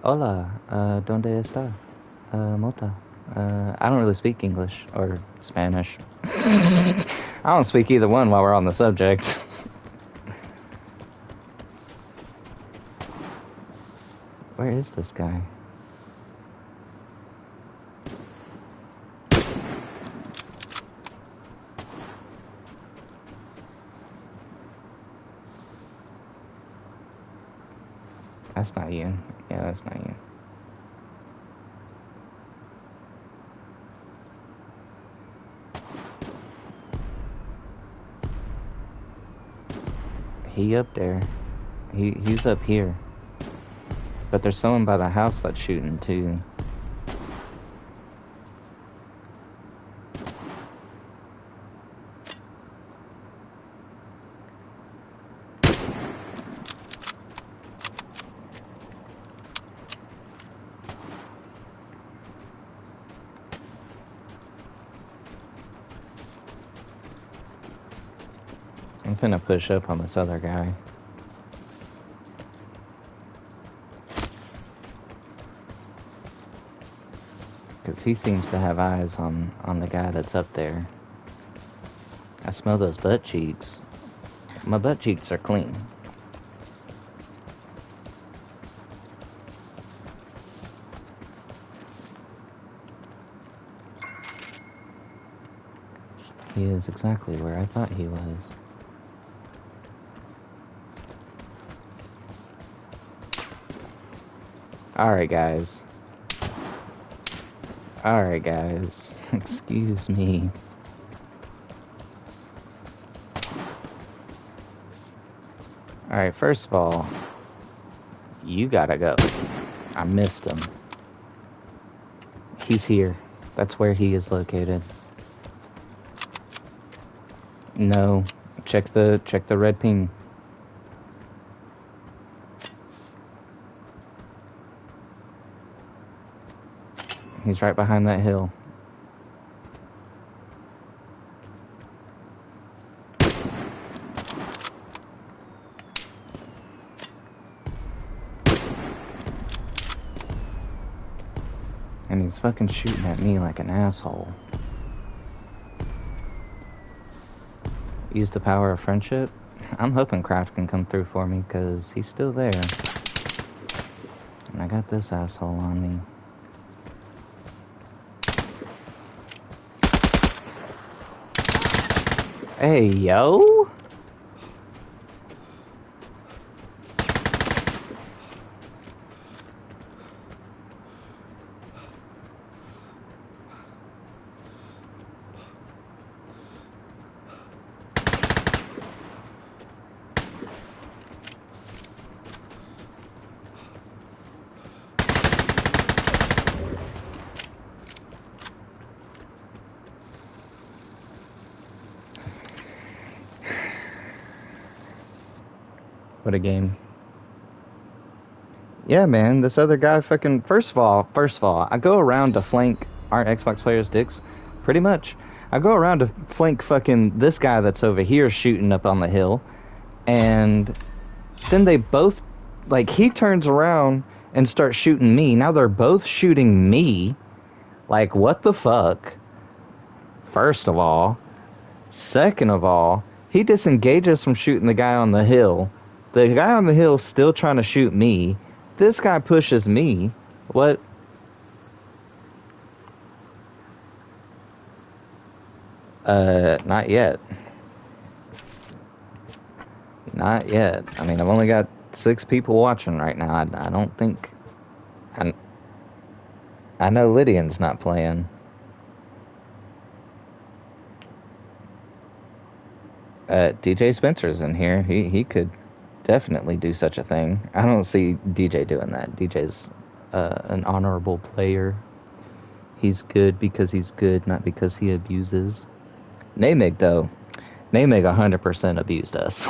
Hola, ¿dónde está? Mota. I don't really speak English or Spanish. I don't speak either one while we're on the subject. Where is this guy? That's not you. Yeah, that's not you. He up there. He's up here. But there's someone by the house that's shooting too. I'm finna push up on this other guy. Because he seems to have eyes on the guy that's up there. I smell those butt cheeks. My butt cheeks are clean. He is exactly where I thought he was. Alright, guys. Alright, guys. Excuse me. Alright, first of all, you gotta go. I missed him. He's here. That's where he is located. No. Check the red ping. He's right behind that hill. And he's fucking shooting at me like an asshole. Use the power of friendship. I'm hoping Kraft can come through for me, because he's still there. And I got this asshole on me. Hey, yo! What a game. Yeah, man, this other guy fucking... First of all, I go around to flank our Xbox players' dicks. Pretty much. I go around to flank fucking this guy that's over here shooting up on the hill. And then they both... Like, he turns around and starts shooting me. Now they're both shooting me. Like, what the fuck? First of all. Second of all, he disengages from shooting the guy on the hill. The guy on the hill's still trying to shoot me. This guy pushes me. What? Not yet. Not yet. I mean, I've only got 6 people watching right now. I don't think... I know Lydian's not playing. DJ Spencer's in here. He could definitely do such a thing. I don't see DJ doing that. DJ's an honorable player. He's good because he's good, not because he abuses. Namig, though. Namig 100% abused us.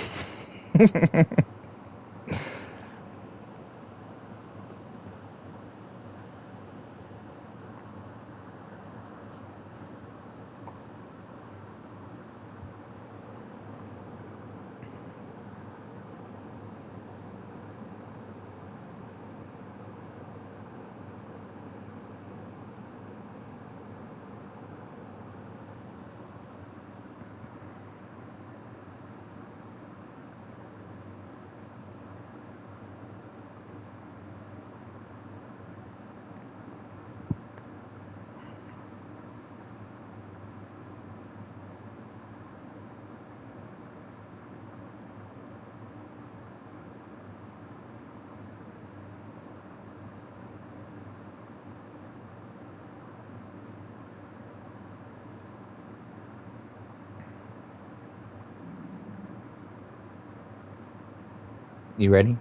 You ready?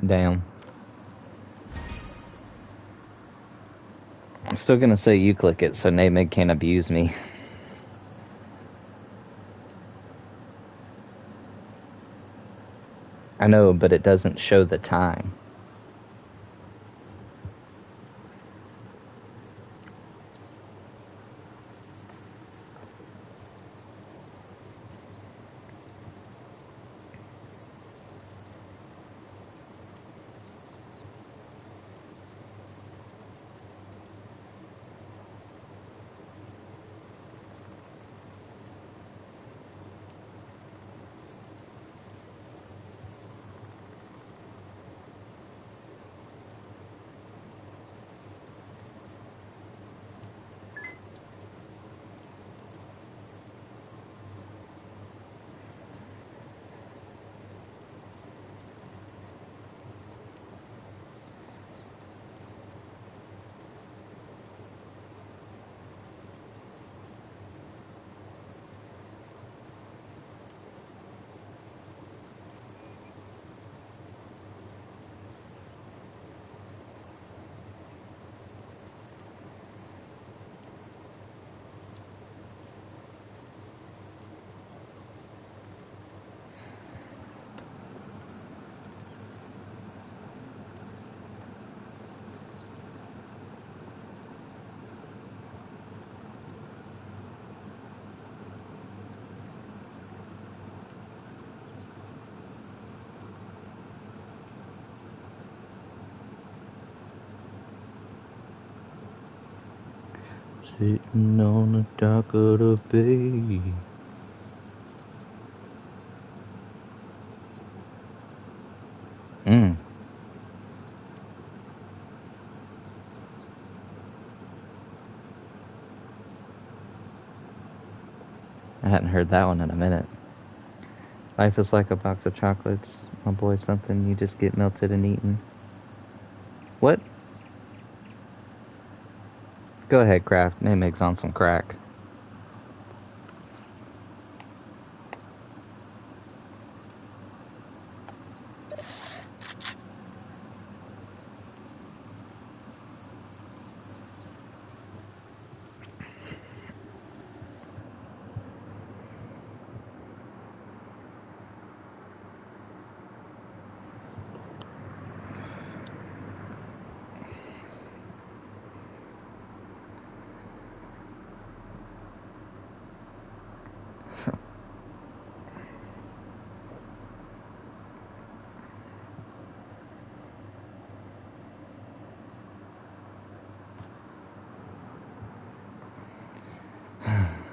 Damn. I'm still gonna say you click it so Nameg can't abuse me. I know, but it doesn't show the time. Sitting on the dock of the bay. I hadn't heard that one in a minute. Life is like a box of chocolates. My boy, something you just get melted and eaten. What? Go ahead, Kraft. Nameg's on some crack.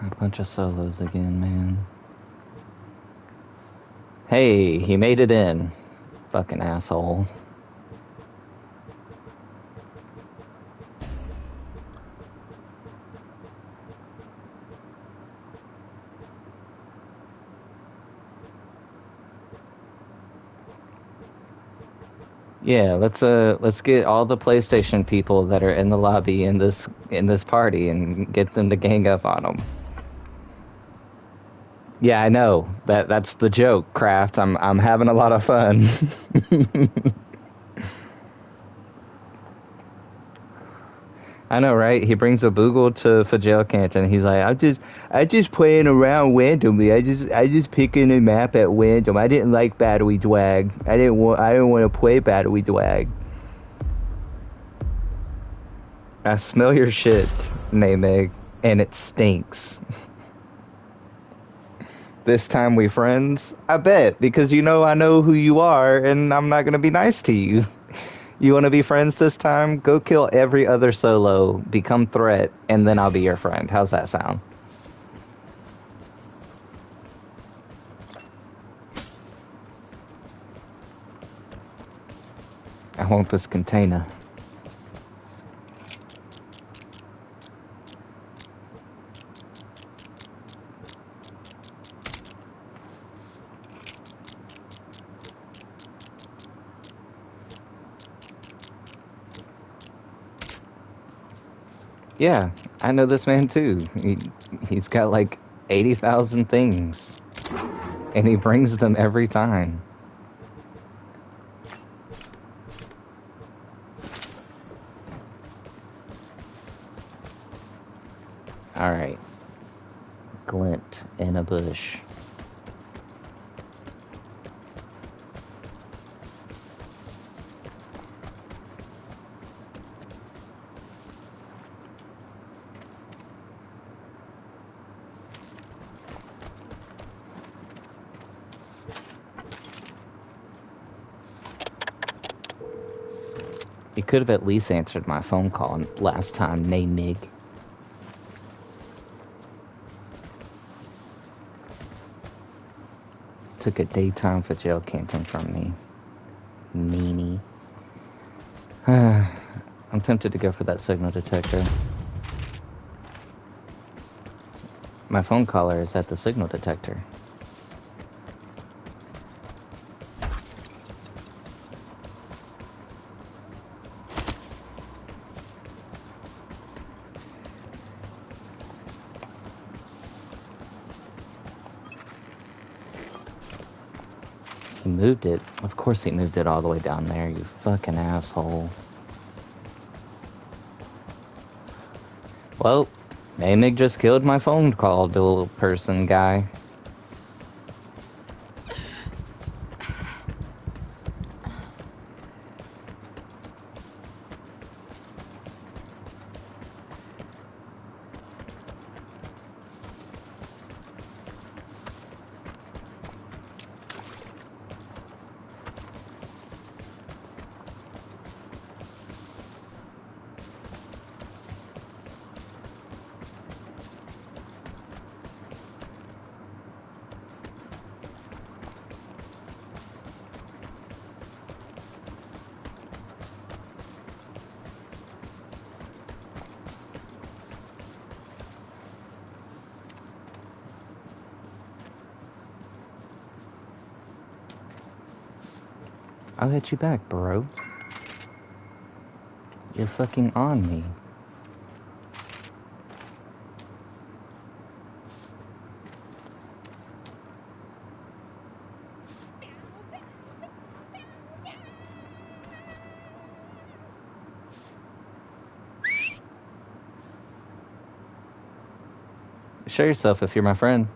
A bunch of solos again, man. Hey, he made it in. Fucking asshole. Yeah, let's get all the PlayStation people that are in the lobby in this party and get them to gang up on them. Yeah, I know. That's the joke, Kraft. I'm having a lot of fun. I know, right? He brings a boogle to Fajel Canton. He's like, I just playing around randomly. I just picking a map at random. I didn't like Battery Dwag. I didn't want to play Battery Dwag. I smell your shit, Nameg, and it stinks. This time we friends? I bet, because I know who you are, and I'm not gonna be nice to you. You want to be friends this time? Go kill every other solo, become threat, and then I'll be your friend. How's that sound? I want this container. Yeah, I know this man too. He's got like 80,000 things. And he brings them every time. Alright. Glint in a bush. You could have at least answered my phone call last time, nay nig. Took a daytime for jail camping from me. Meanie. I'm tempted to go for that signal detector. My phone caller is at the signal detector. He moved it. Of course he moved it all the way down there, you fucking asshole. Well, Amig just killed my phone call dual person guy. I'll hit you back, bro. You're fucking on me. Show yourself if you're my friend.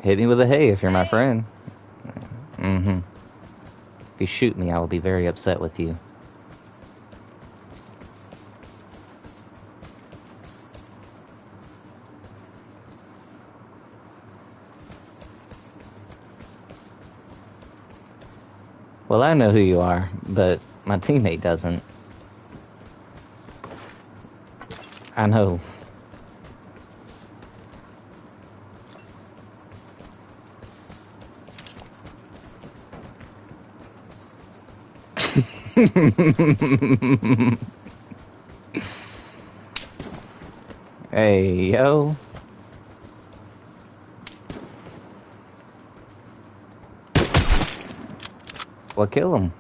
Hit me with a hey if you're my friend. Mm-hmm. If you shoot me, I will be very upset with you. Well, I know who you are, but my teammate doesn't. I know. Hey, yo. Well, kill him.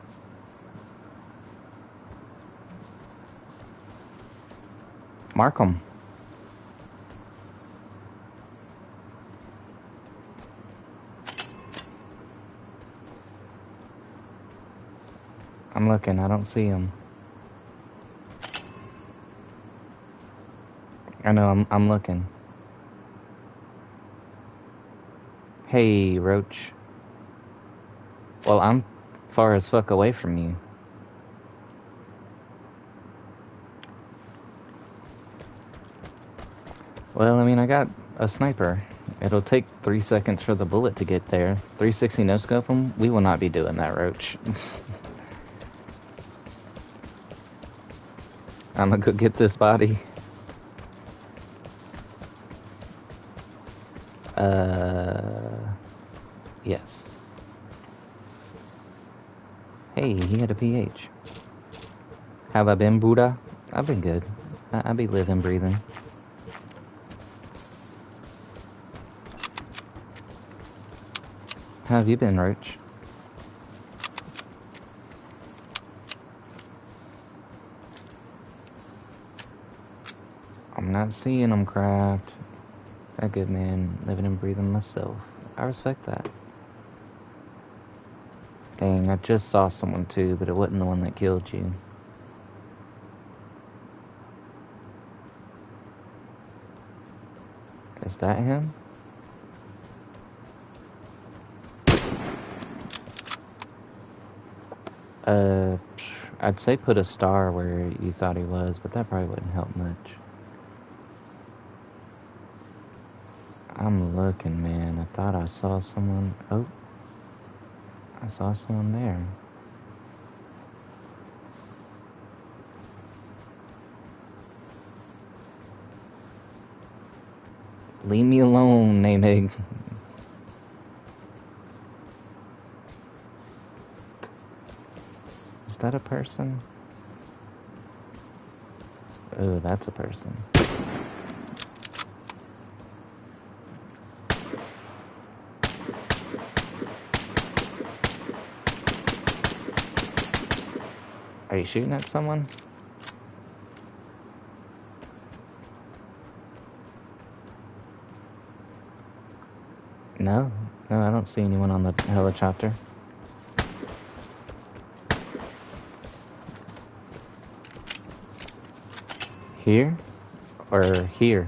Mark him. I'm looking, I don't see him. I know, I'm looking. Hey, Roach. Well, I'm far as fuck away from you. Well, I mean, I got a sniper. It'll take 3 seconds for the bullet to get there. 360 no-scope him? We will not be doing that, Roach. I'm gonna go get this body. Yes. Hey, he had a PH. Have I been, Buddha? I've been good. I be living, breathing. How have you been, Roach? I'm not seeing them, Craft. A good man, living and breathing myself. I respect that. Dang, I just saw someone too, but it wasn't the one that killed you. Is that him? I'd say put a star where you thought he was, but that probably wouldn't help much. I'm looking, man. I thought I saw someone. Oh, I saw someone there. Leave me alone, Namig. Is that a person? Oh, that's a person. Are you shooting at someone? No, I don't see anyone on the helicopter. Here? Or here?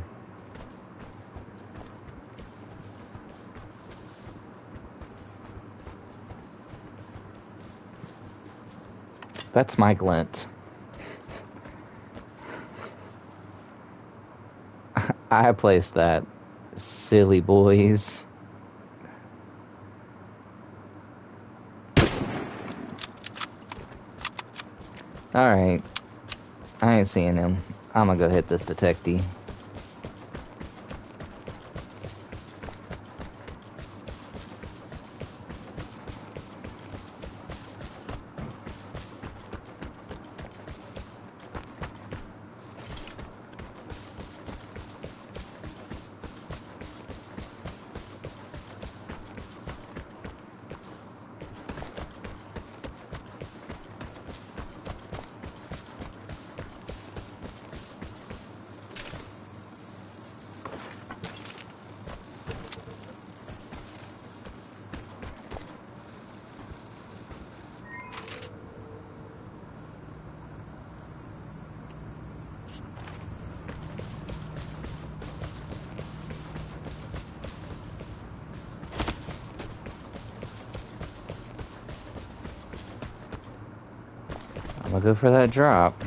That's my glint. I placed that. Silly boys. Alright. I ain't seeing him. I'm gonna go hit this detective. I'm gonna go for that drop.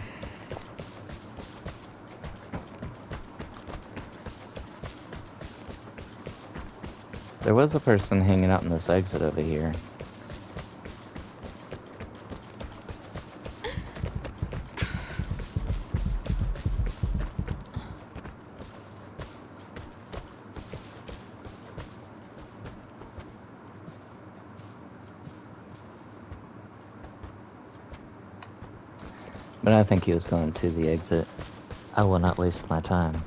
There was a person hanging out in this exit over here. But I think he was going to the exit. I will not waste my time.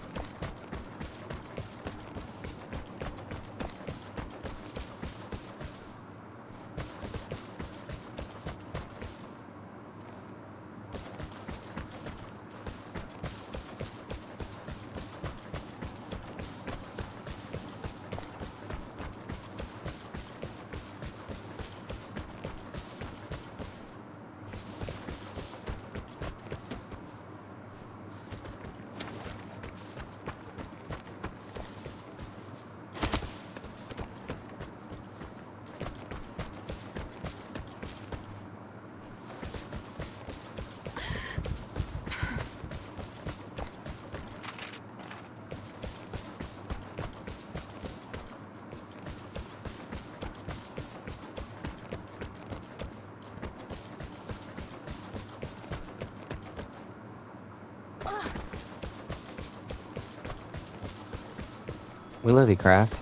We love you, Kraft.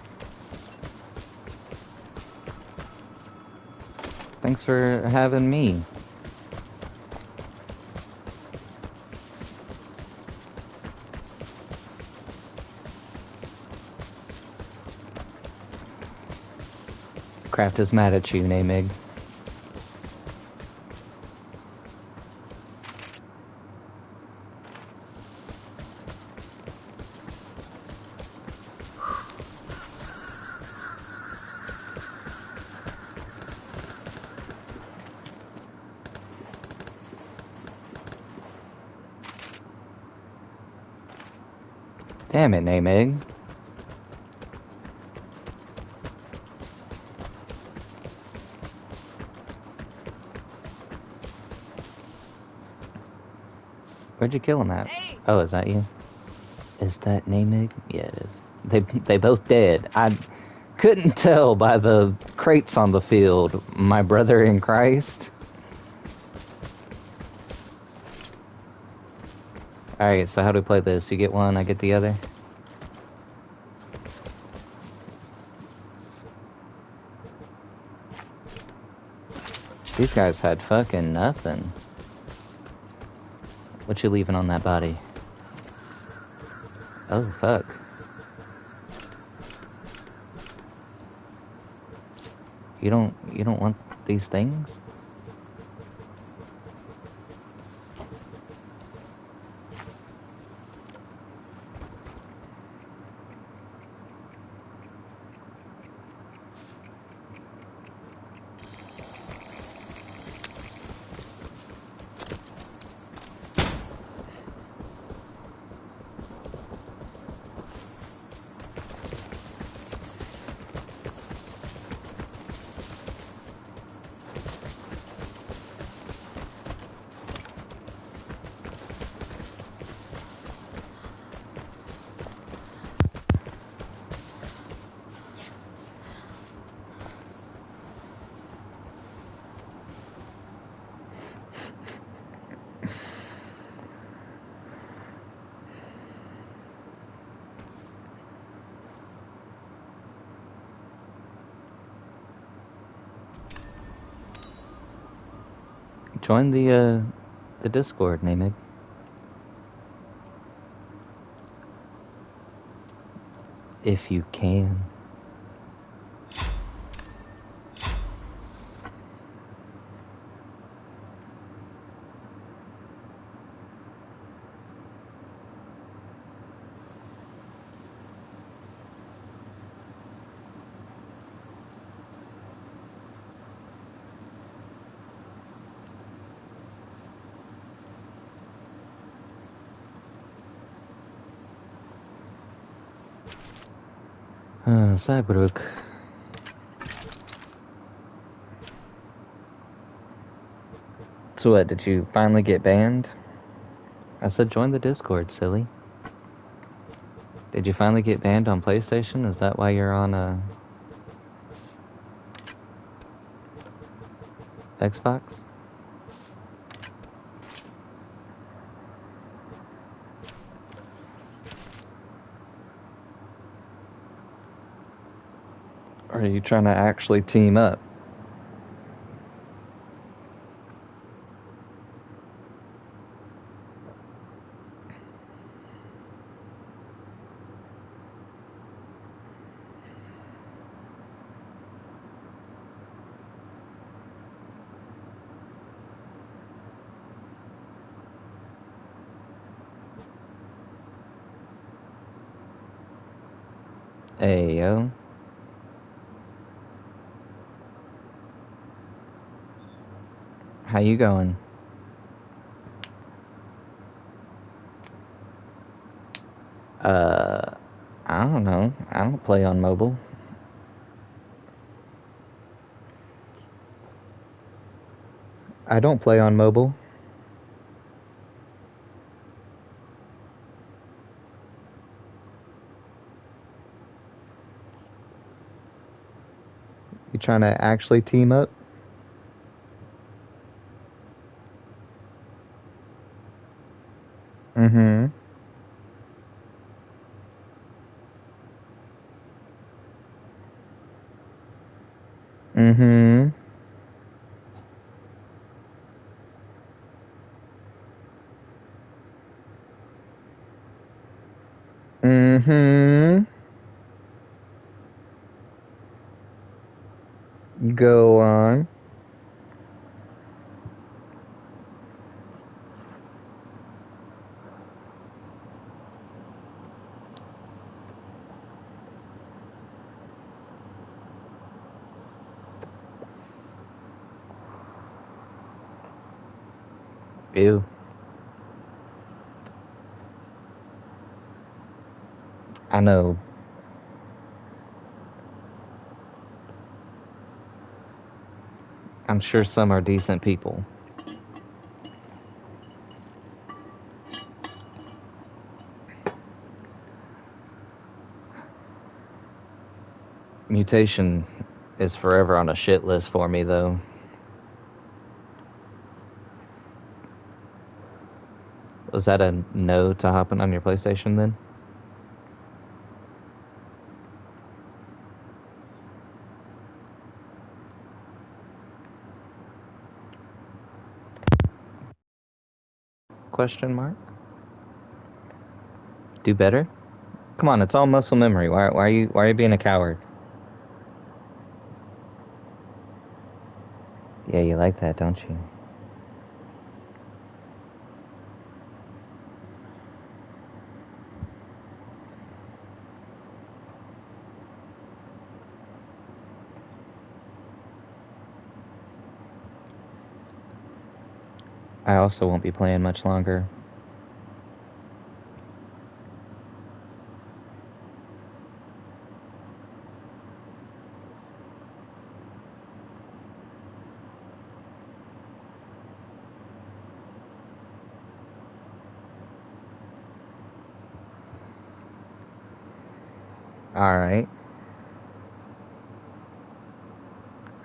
Thanks for having me. Kraft is mad at you, Namig. Damn it, Nameg. Where'd you kill him at? Hey. Oh, is that you? Is that Nameg? Yeah, it is. They both dead. I couldn't tell by the crates on the field. My brother in Christ. Alright, so how do we play this? You get one, I get the other? These guys had fucking nothing. What you leaving on that body? Oh, fuck. You don't want these things? Join the Discord, Namig. If you can. Cyberhook. So what, did you finally get banned? I said join the Discord, silly. Did you finally get banned on PlayStation? Is that why you're on Xbox? Or are you trying to actually team up? Hey, yo. How you going? I don't know. I don't play on mobile. I don't play on mobile. You trying to actually team up? Mm-hmm. Mm-hmm. Mm-hmm. Go on. Ew. know. I'm sure some are decent people. Mutation is forever on a shit list for me, though. Was that a no to hopping on your PlayStation then? Question mark? Do better? Come on, it's all muscle memory. Why are you being a coward? Yeah, you like that, don't you? I also won't be playing much longer. Alright.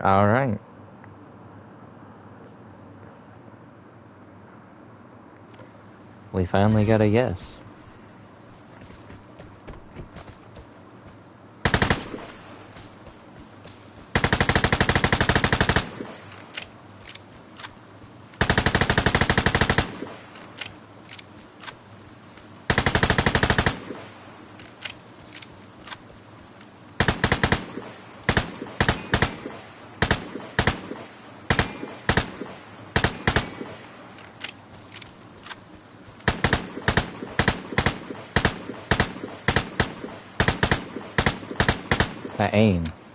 Alright. We finally got a yes.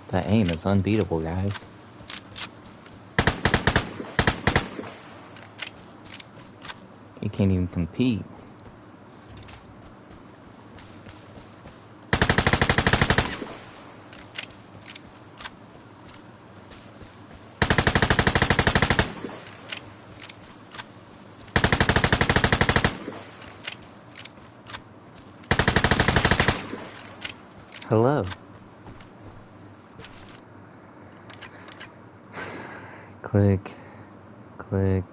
That aim is unbeatable, guys. You can't even compete. Hello. Click. Click.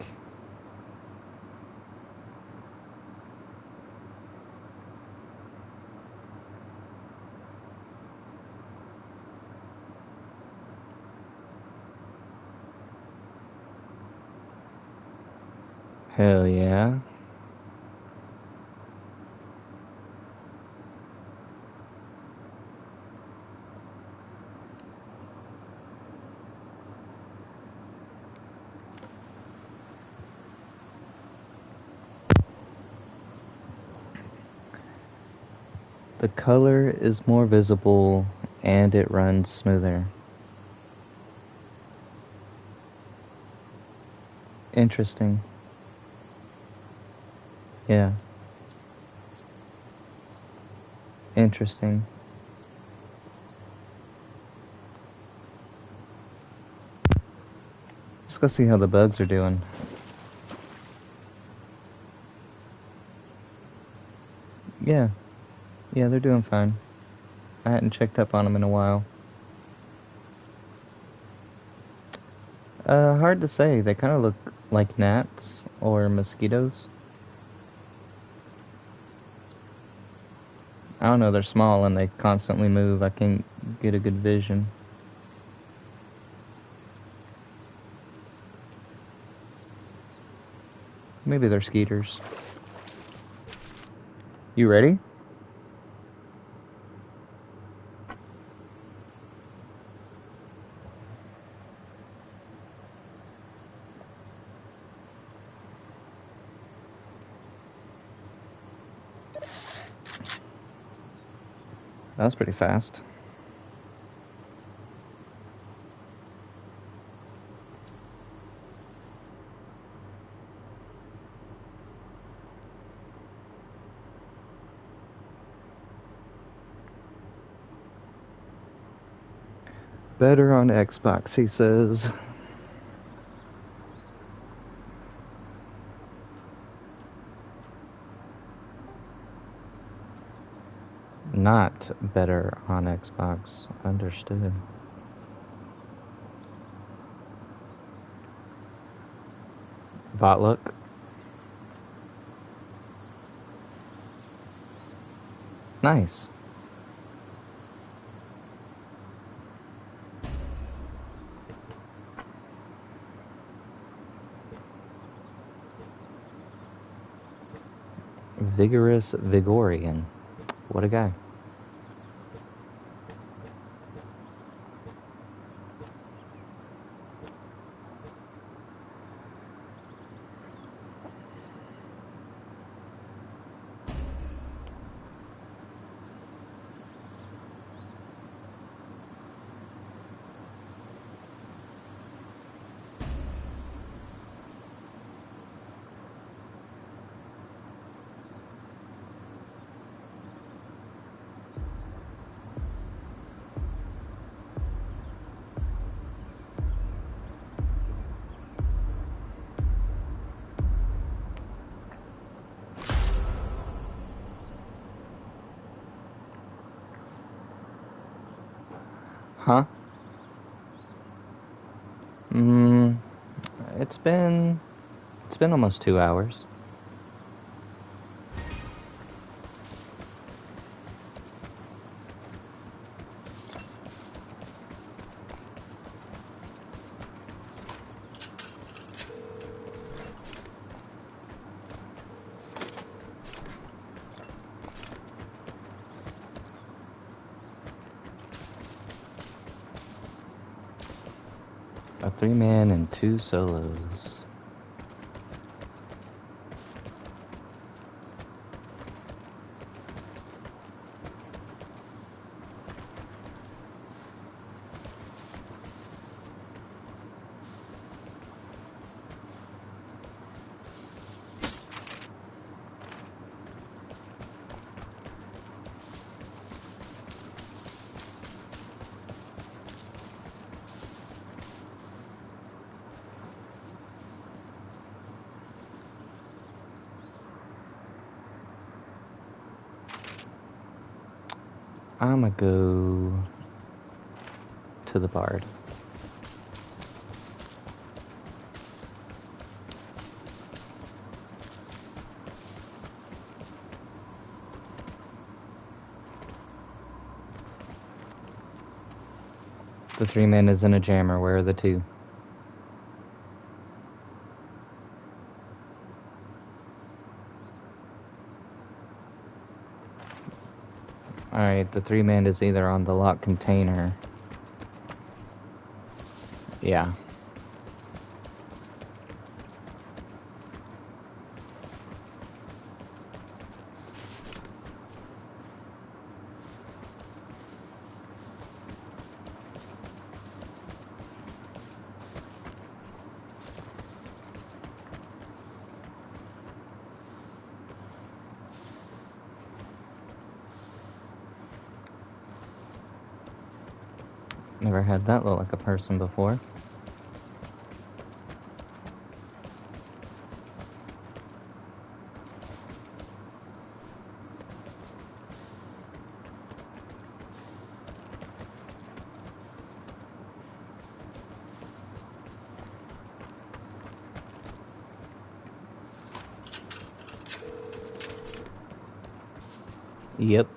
Hell yeah. The color is more visible and it runs smoother. Interesting. Yeah. Interesting. Let's go see how the bugs are doing. Yeah. Yeah, they're doing fine. I hadn't checked up on them in a while. Hard to say. They kind of look like gnats or mosquitoes. I don't know, they're small and they constantly move. I can't get a good vision. Maybe they're skeeters. You ready? That was pretty fast. Better on Xbox, he says. Not better on Xbox. Understood. Bot look. Nice. Vigorous Vigorian. What a guy. Huh? It's been almost 2 hours. A 3-man and 2 solos. I'ma go to the Bard. The 3-man is in a jammer. Where are the 2? Alright, the 3-man is either on the locked container. Yeah. Never had that look like a person before. Yep.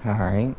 Alright.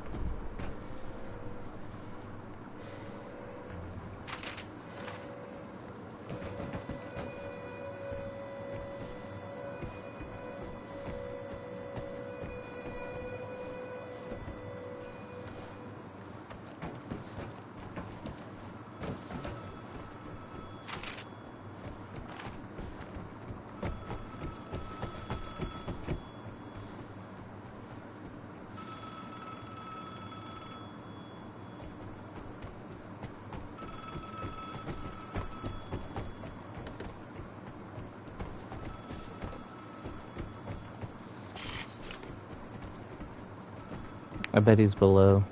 I bet he's below.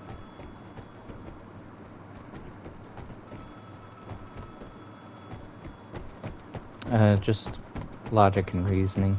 Just logic and reasoning.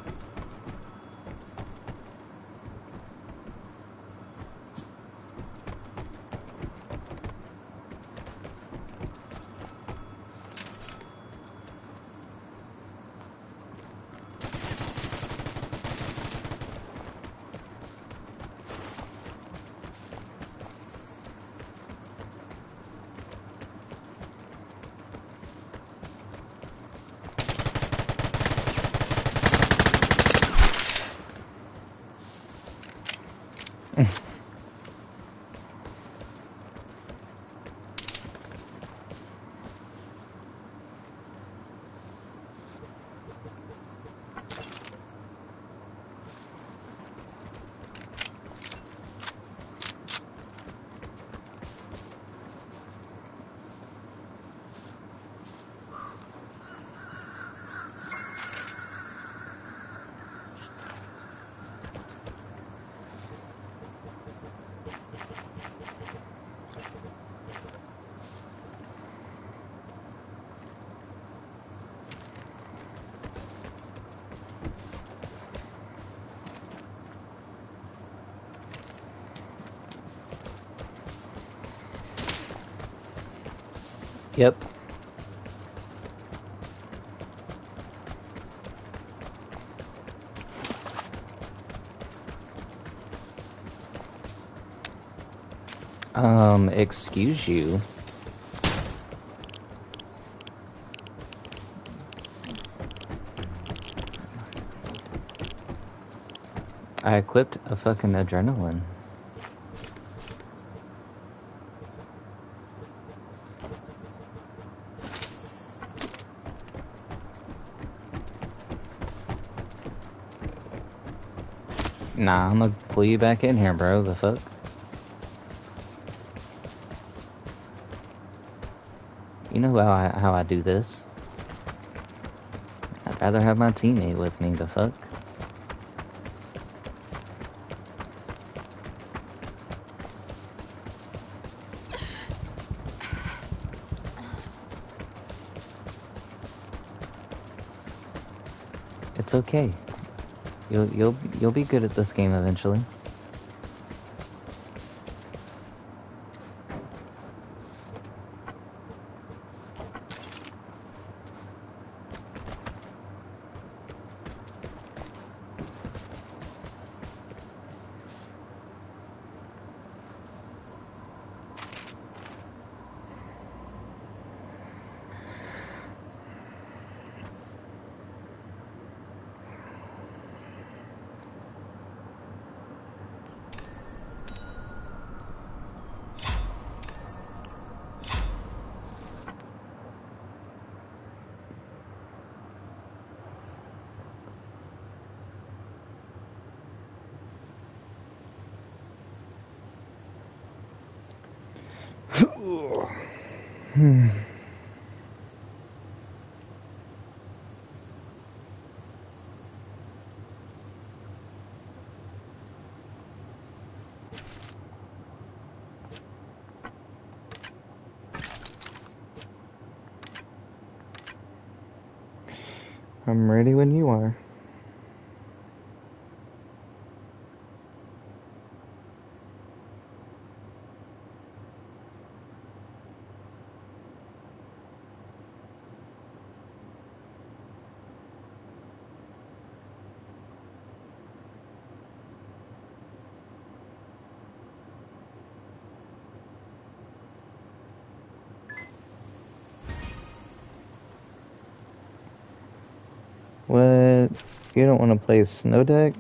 Yep. Excuse you. I equipped a fucking adrenaline. Nah, I'm gonna pull you back in here, bro. The fuck? You know how I do this. I'd rather have my teammate with me. The fuck? It's okay. You'll be good at this game eventually. I'm ready when you are. What? You don't want to play Snow Deck?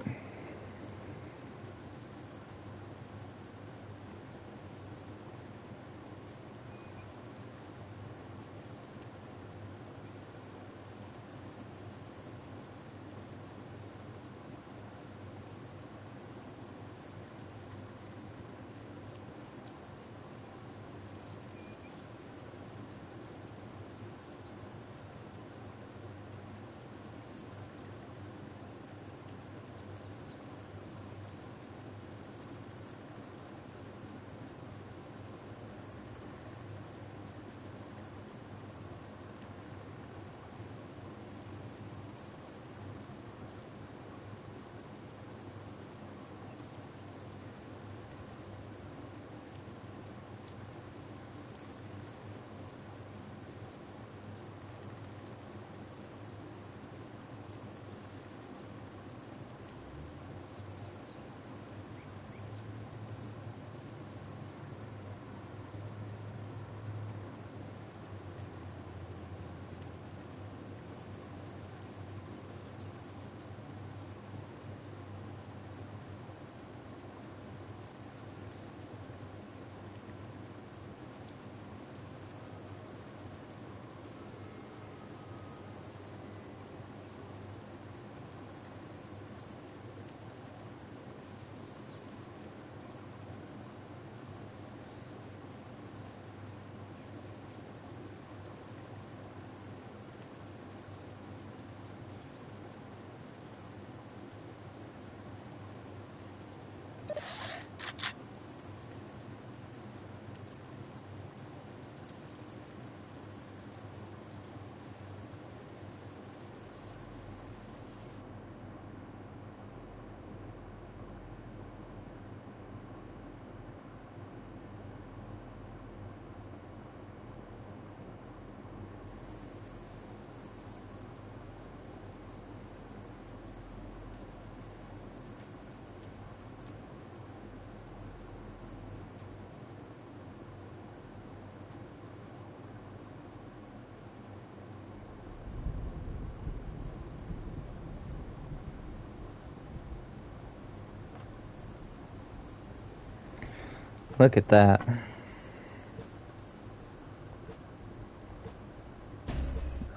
Look at that.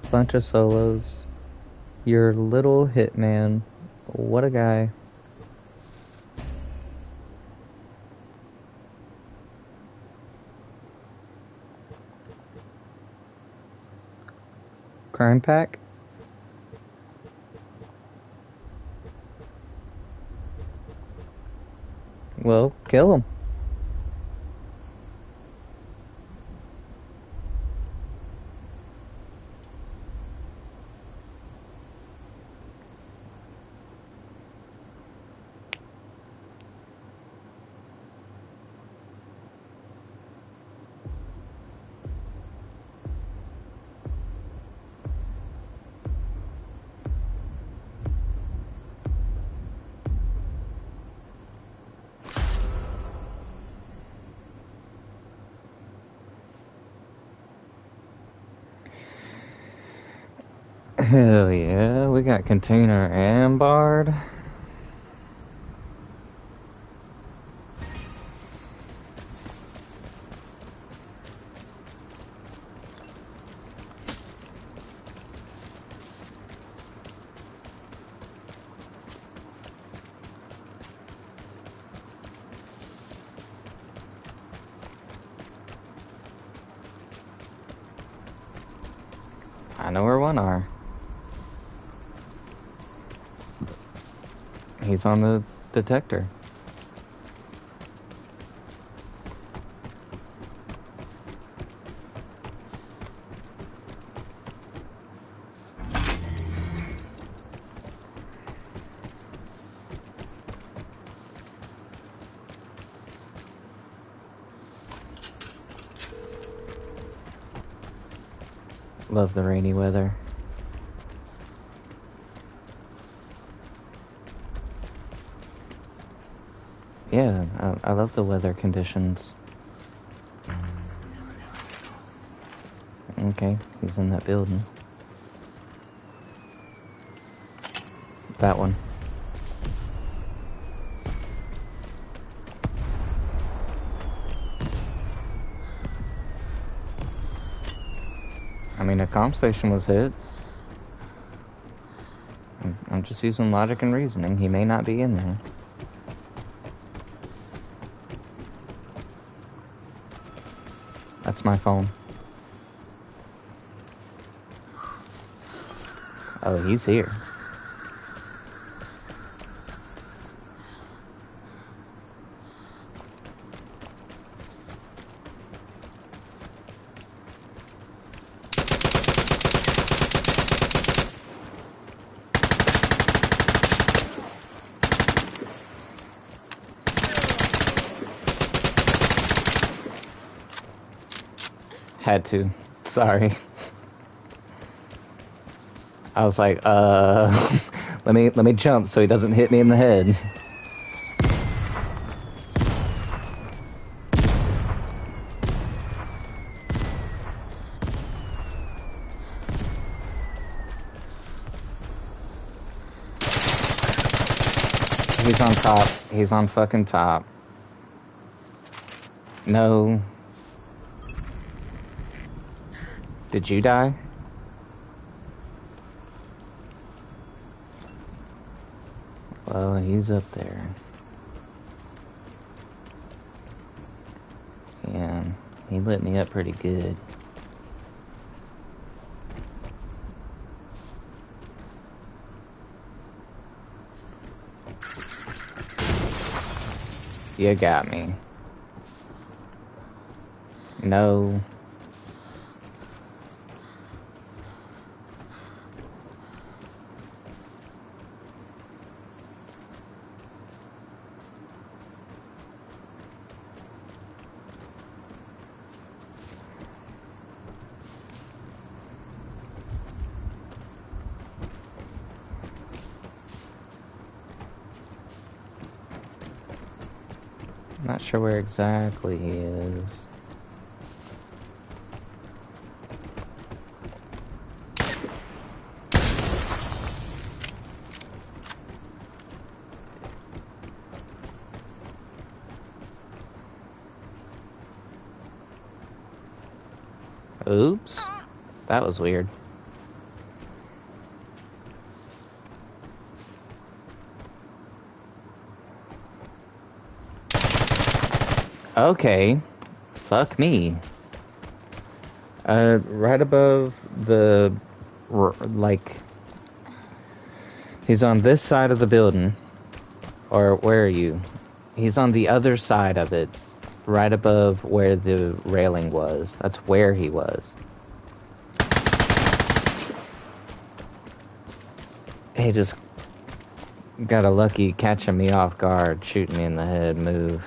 A bunch of solos. Your little hitman. What a guy. Crime pack? Well, kill him. Hell yeah, we got container and barred. I know where one are. He's on the detector. Love the rainy weather. Yeah, I love the weather conditions. Okay, he's in that building. That one. I mean, a comm station was hit. I'm just using logic and reasoning. He may not be in there. That's my phone. Oh, he's here. Had to. Sorry. I was like, let me jump so he doesn't hit me in the head. He's on top. He's on fucking top. No. Did you die? Well, he's up there. Yeah, he lit me up pretty good. You got me. No. Not sure where exactly he is. Oops. That was weird. Okay. Fuck me. Right above the... like... He's on this side of the building. Or where are you? He's on the other side of it. Right above where the railing was. That's where he was. He just got a lucky catching me off guard, shooting me in the head, move.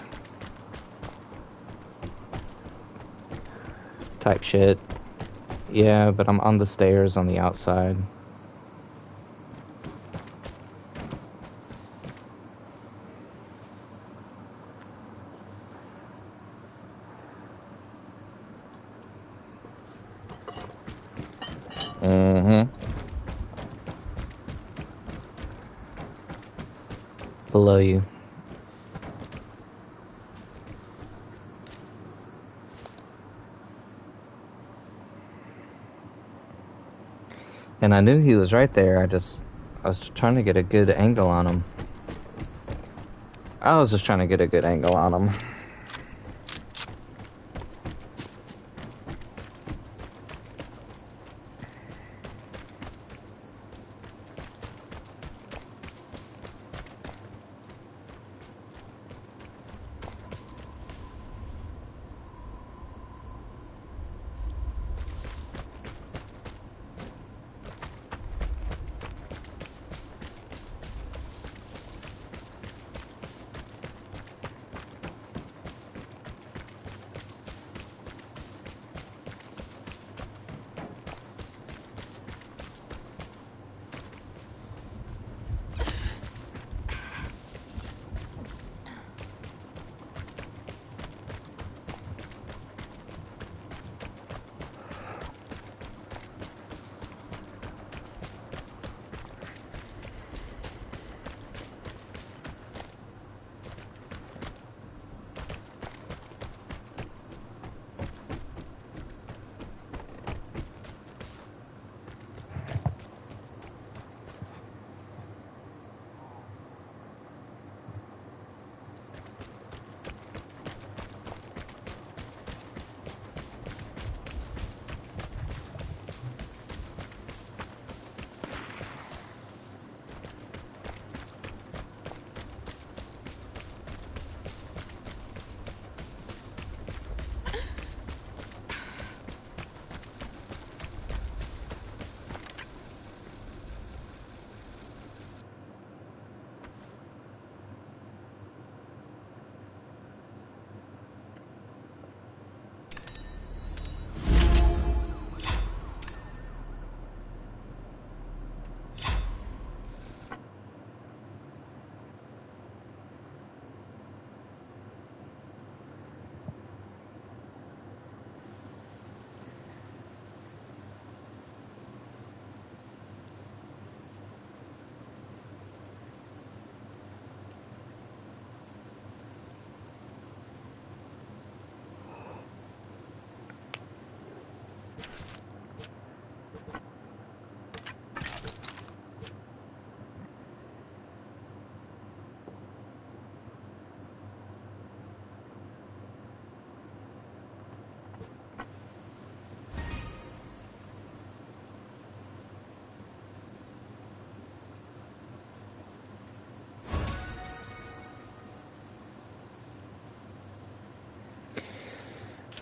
Type shit. Yeah, but I'm on the stairs on the outside. Below you. And I knew he was right there. I was trying to get a good angle on him. I was just trying to get a good angle on him.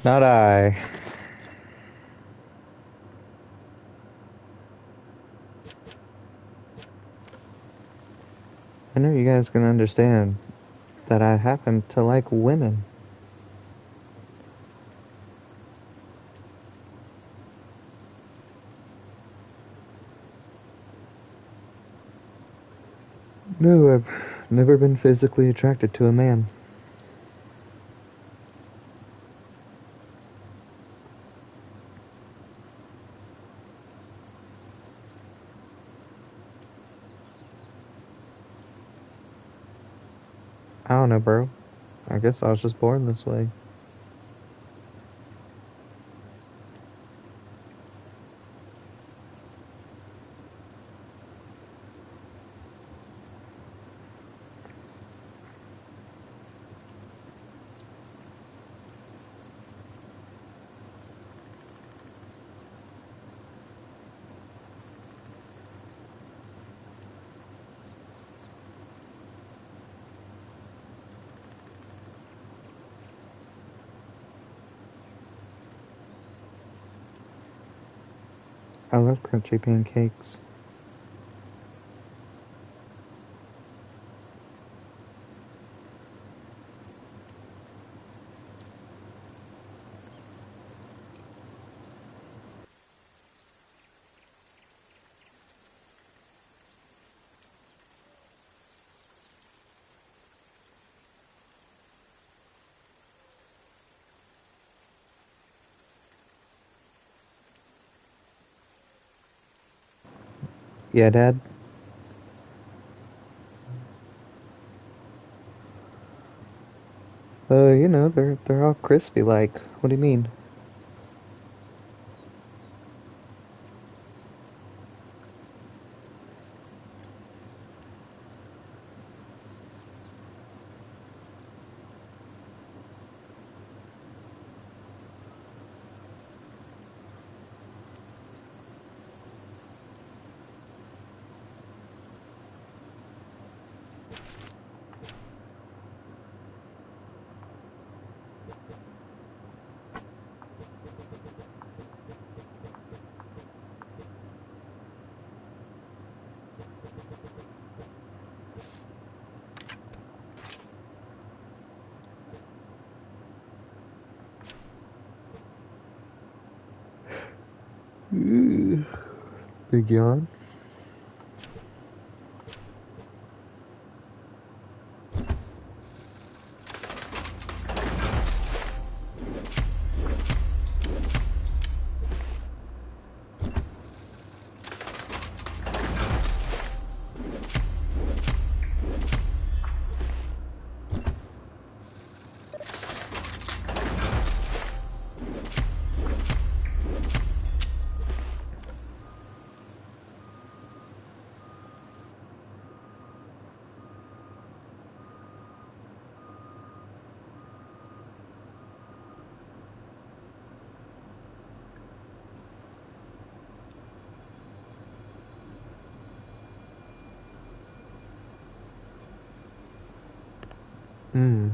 Not I. I know you guys can understand that I happen to like women. No, I've never been physically attracted to a man. I don't know, bro. I guess I was just born this way. I love crunchy pancakes. Yeah, Dad? You know, they're all crispy like. What do you mean? Big yawn? Hmm.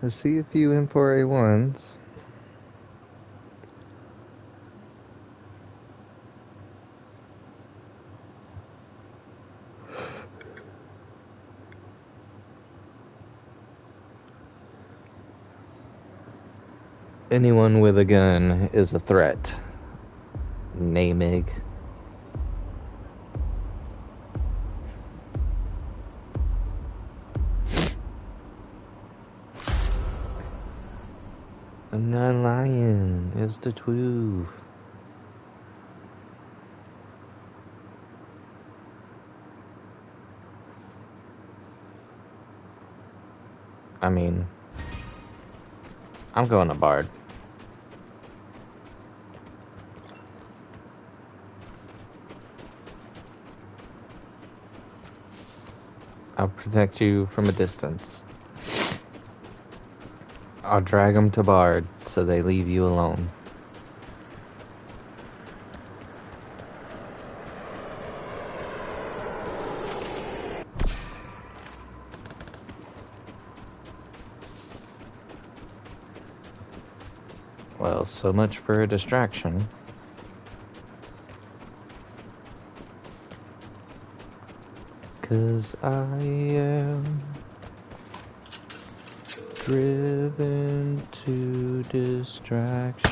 Let's see a few M4A1s. Anyone with a gun is a threat. Namig. I'm not lying. It's the truth. I mean, I'm going to Bard. I'll protect you from a distance. I'll drag them to Bard so they leave you alone. Well, so much for a distraction. Cause I am driven to distraction.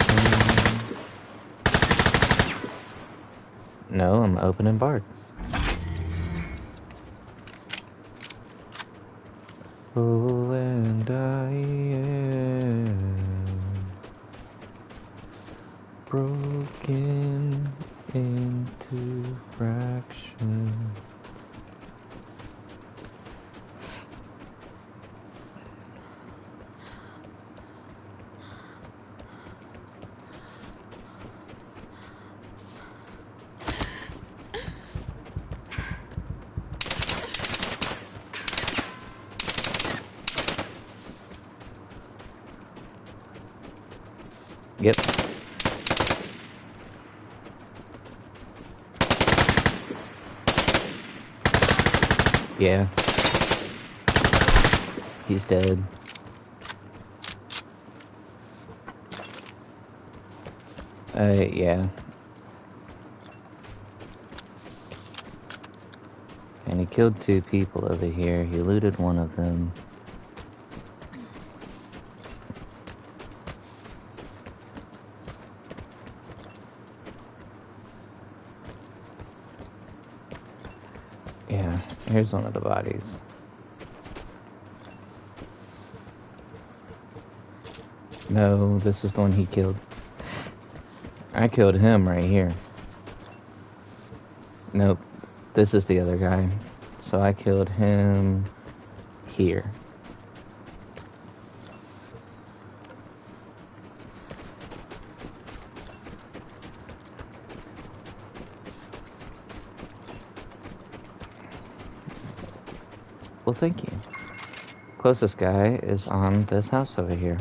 No, I'm opening Bard. Oh, and I am Yep. Yeah. He's dead. Yeah. And he killed 2 people over here. He looted one of them. Yeah, here's one of the bodies. No, this is the one he killed. I killed him right here. Nope, this is the other guy. So I killed him here. Well, thank you. Closest guy is on this house over here.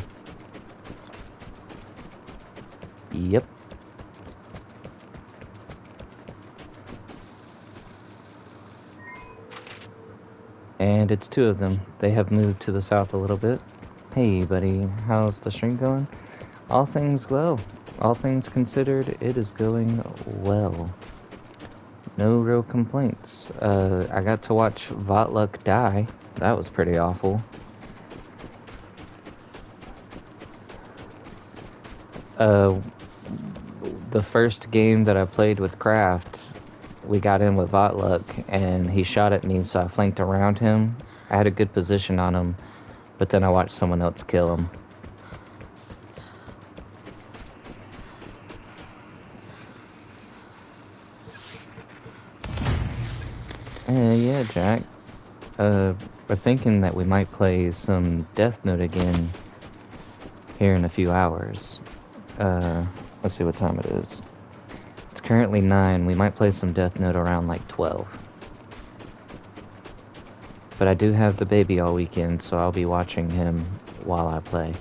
Yep. And it's 2 of them. They have moved to the south a little bit. Hey, buddy, how's the stream going? All things well. All things considered, it is going well. No real complaints. I got to watch Votluk die. That was pretty awful. The first game that I played with Kraft, we got in with Votluk, and he shot at me, so I flanked around him. I had a good position on him, but then I watched someone else kill him. Yeah, Jack. We're thinking that we might play some Death Note again here in a few hours. Let's see what time it is. It's currently 9. We might play some Death Note around like 12. But I do have the baby all weekend, so I'll be watching him while I play.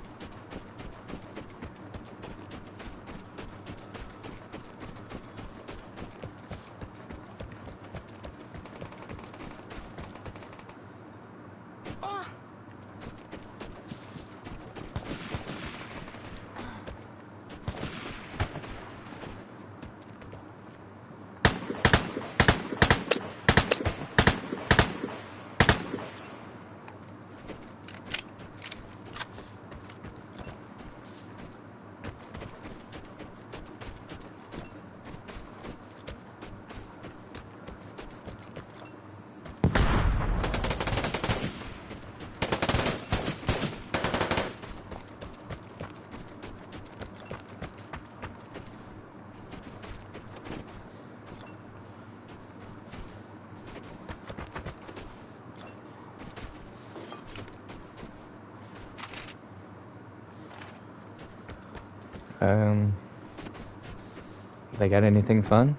They got anything fun?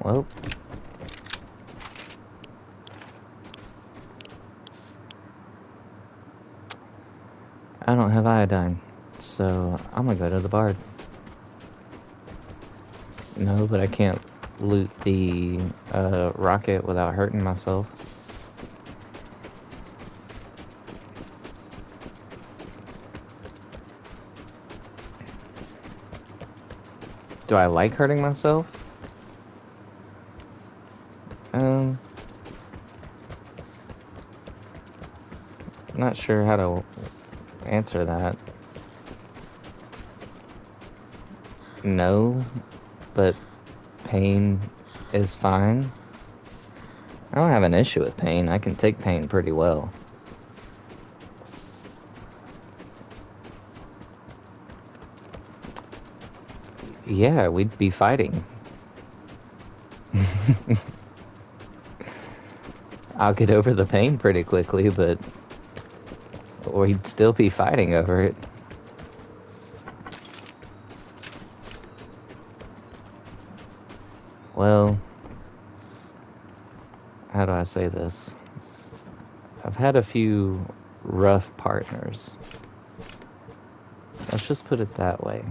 Well, I don't have iodine, so I'm gonna go to the bard. No, but I can't loot the rocket without hurting myself. Do I like hurting myself? Not sure how to answer that. No, but pain is fine. I don't have an issue with pain. I can take pain pretty well. Yeah, we'd be fighting. I'll get over the pain pretty quickly, but we'd still be fighting over it. Well, how how do I say this? I've had a few rough partners. Let's just put it that way.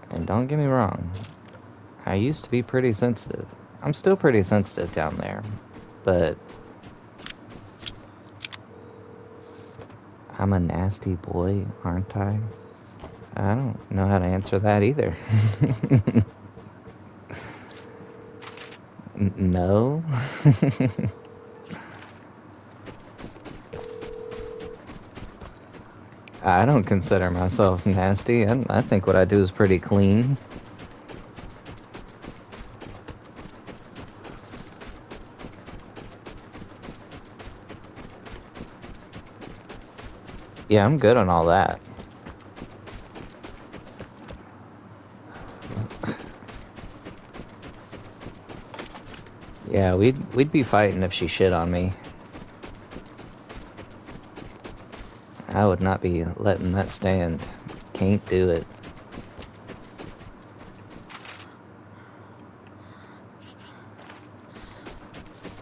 And don't get me wrong, I used to be pretty sensitive. I'm still pretty sensitive down there, but I'm a nasty boy, aren't I? I don't know how to answer that either. No. I don't consider myself nasty. I think what I do is pretty clean. Yeah, I'm good on all that. Yeah, we'd be fighting if she shit on me. I would not be letting that stand. Can't do it.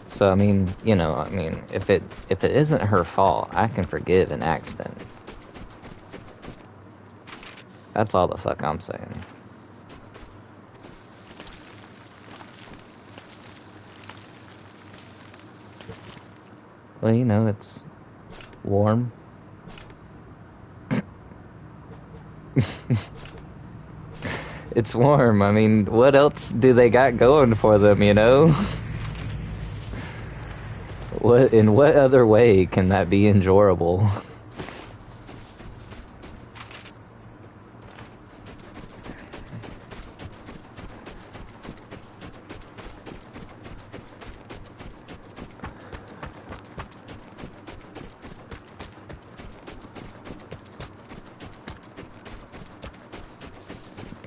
So I mean, if it isn't her fault, I can forgive an accident. That's all the fuck I'm saying. Well, it's warm. It's warm. I mean, what else do they got going for them, In what other way can that be enjoyable?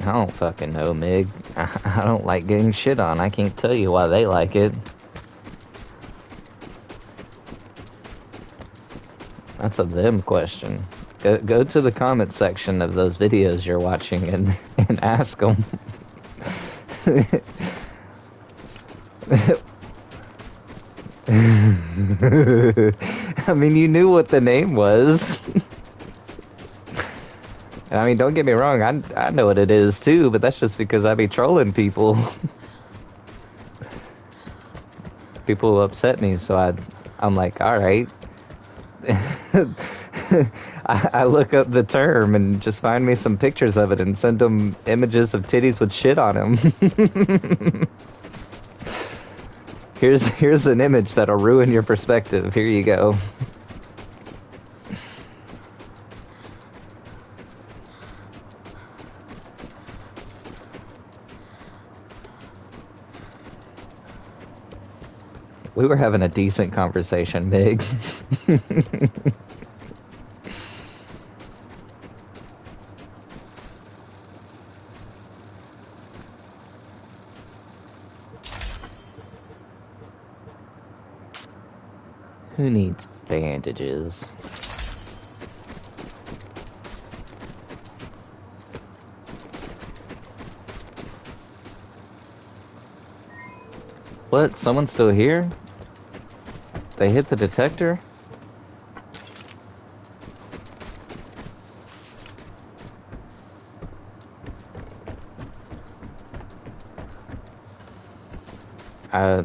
I don't fucking know, Mig. I don't like getting shit on. I can't tell you why they like it. That's a them question. Go to the comment section of those videos you're watching and ask them. I mean, you knew what the name was. I mean, don't get me wrong, I know what it is too, but that's just because I be trolling people. People upset me, so I'm like, alright. I look up the term and just find me some pictures of it and send them images of titties with shit on them. Here's an image that'll ruin your perspective. Here you go. We were having a decent conversation, Mig. Who needs bandages? What? Someone's still here? They hit the detector?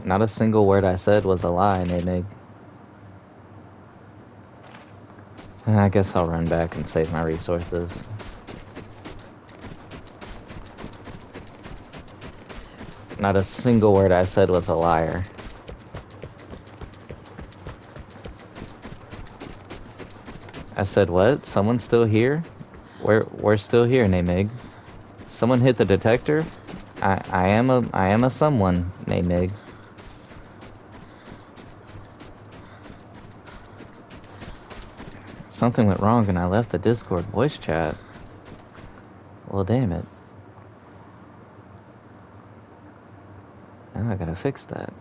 Not a single word I said was a lie, Mig. I guess I'll run back and save my resources. Not a single word I said was a liar. I said what? Someone's still here? We're still here, Mig. Someone hit the detector? I am a someone, Mig. Something went wrong and I left the Discord voice chat. Well, damn it. Now I gotta fix that.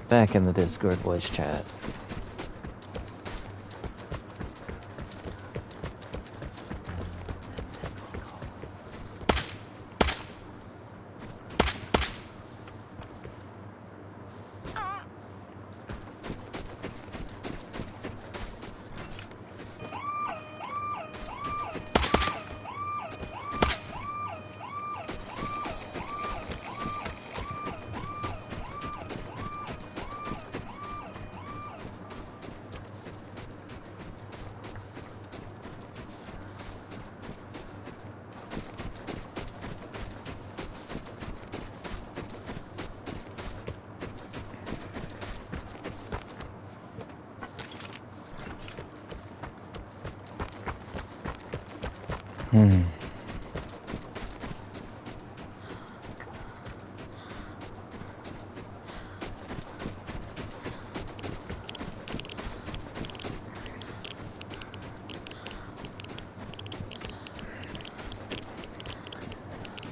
Back in the Discord voice chat.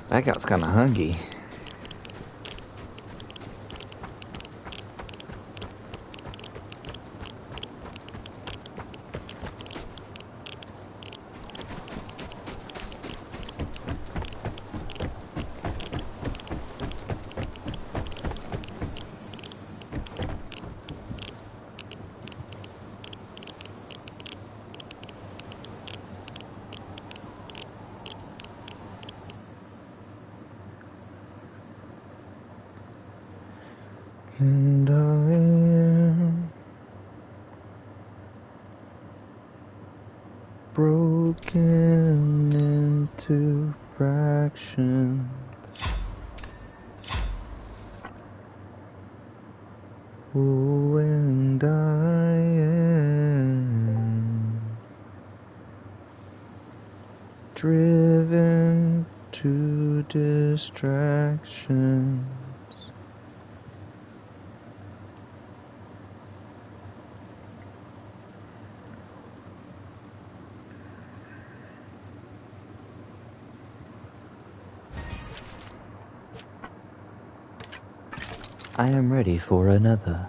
That guy's kind of hungry. And I am broken into fractions. Oh, and I am driven to distraction. I am ready for another.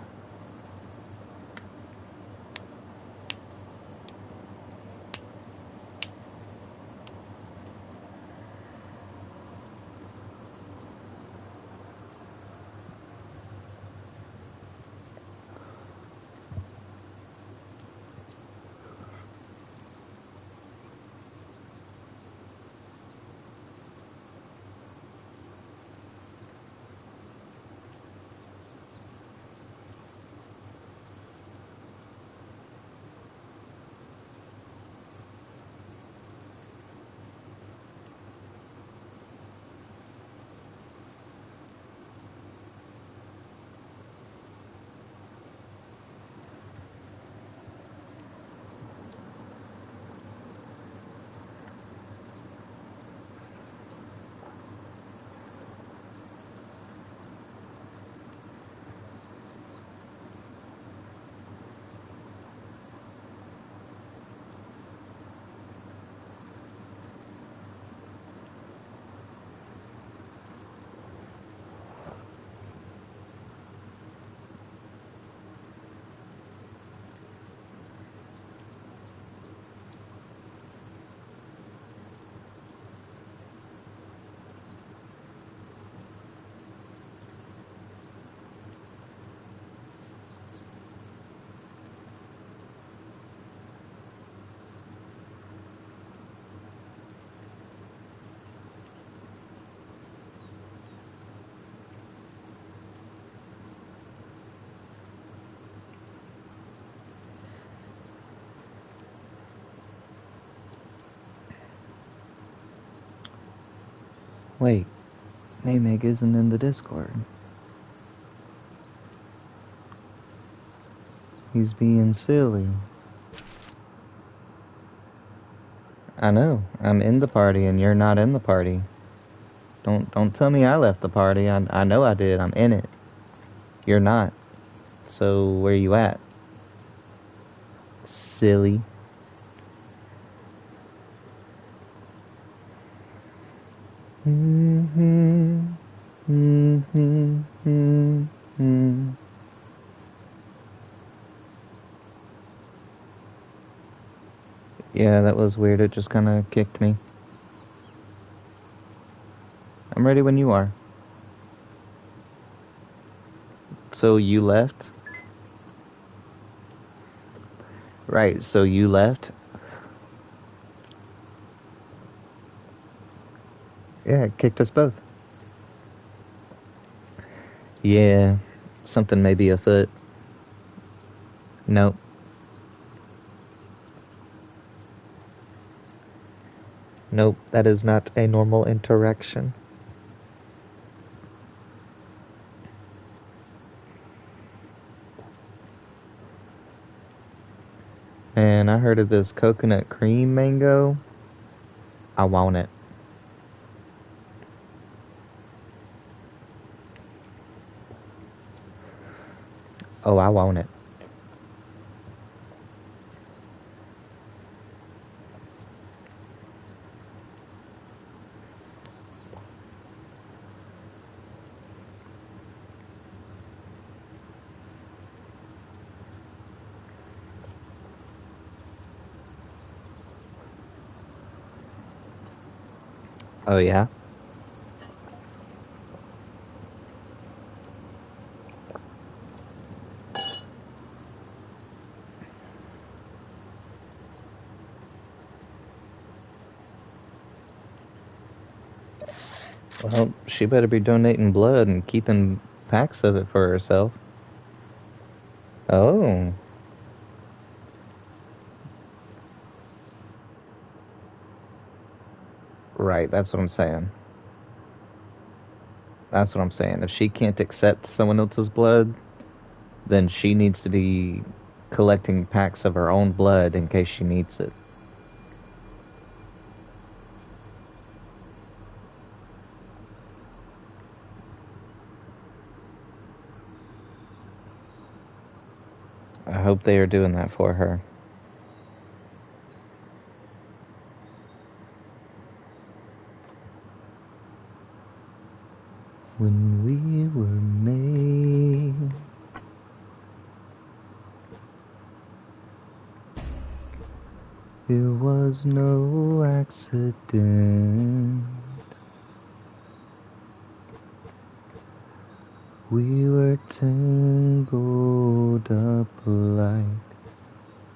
Wait, Namek isn't in the Discord. He's being silly. I know. I'm in the party and you're not in the party. Don't tell me I left the party. I know I did. I'm in it. You're not. So where you at? Silly. Yeah, that was weird. It just kind of kicked me. I'm ready when you are. So you left? Right, so you left? Yeah, it kicked us both. Yeah, something may be afoot. Nope. Nope, that is not a normal interaction. And I heard of this coconut cream mango. I want it. Oh, I want it. Oh, yeah? Well, she better be donating blood and keeping packs of it for herself. Oh. Right, that's what I'm saying. That's what I'm saying. If she can't accept someone else's blood, then she needs to be collecting packs of her own blood in case she needs it. I hope they are doing that for her. When we were made, it was no accident. We were tangled up like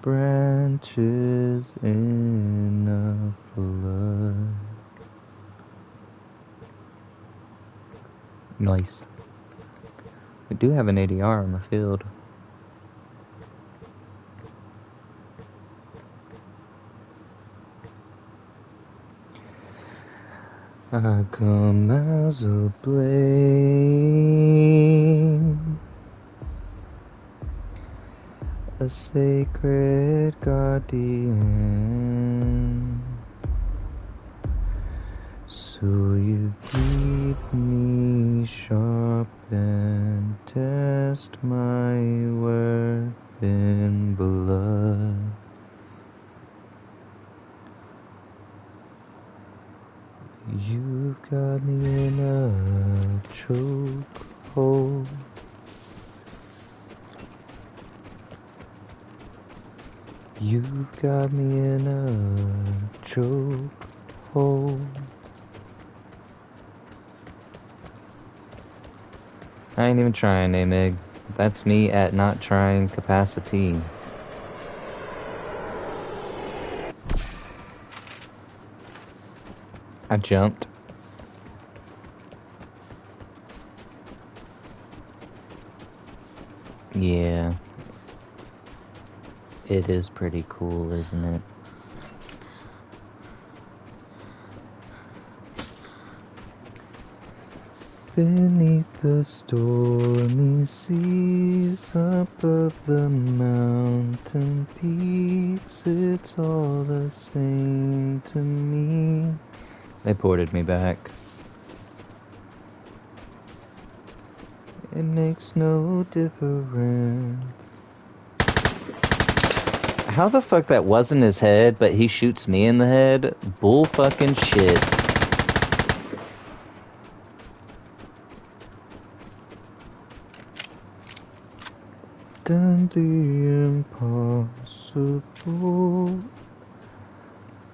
branches in a flood. Nice. We do have an ADR on the field. I come as a blade, a sacred guardian. So you keep me sharp and test my worth in blood. You've got me in a chokehold. You've got me in a chokehold. I ain't even trying, Mig. That's me at not trying capacity. I jumped. Yeah. It is pretty cool, isn't it? Beneath the stormy seas, up of the mountain peaks, it's all the same to me. They ported me back. It makes no difference. How the fuck that wasn't his head, but he shoots me in the head? Bull fucking shit. Done the impossible.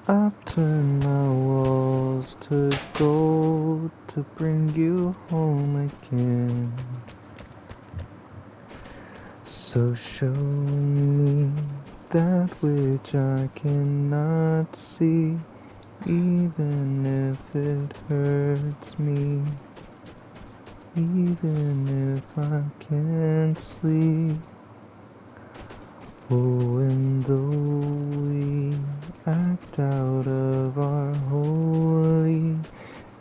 I've turned my walls to gold to bring you home again. So show me that which I cannot see, even if it hurts me, even if I can't sleep. Oh, and though we act out of our holy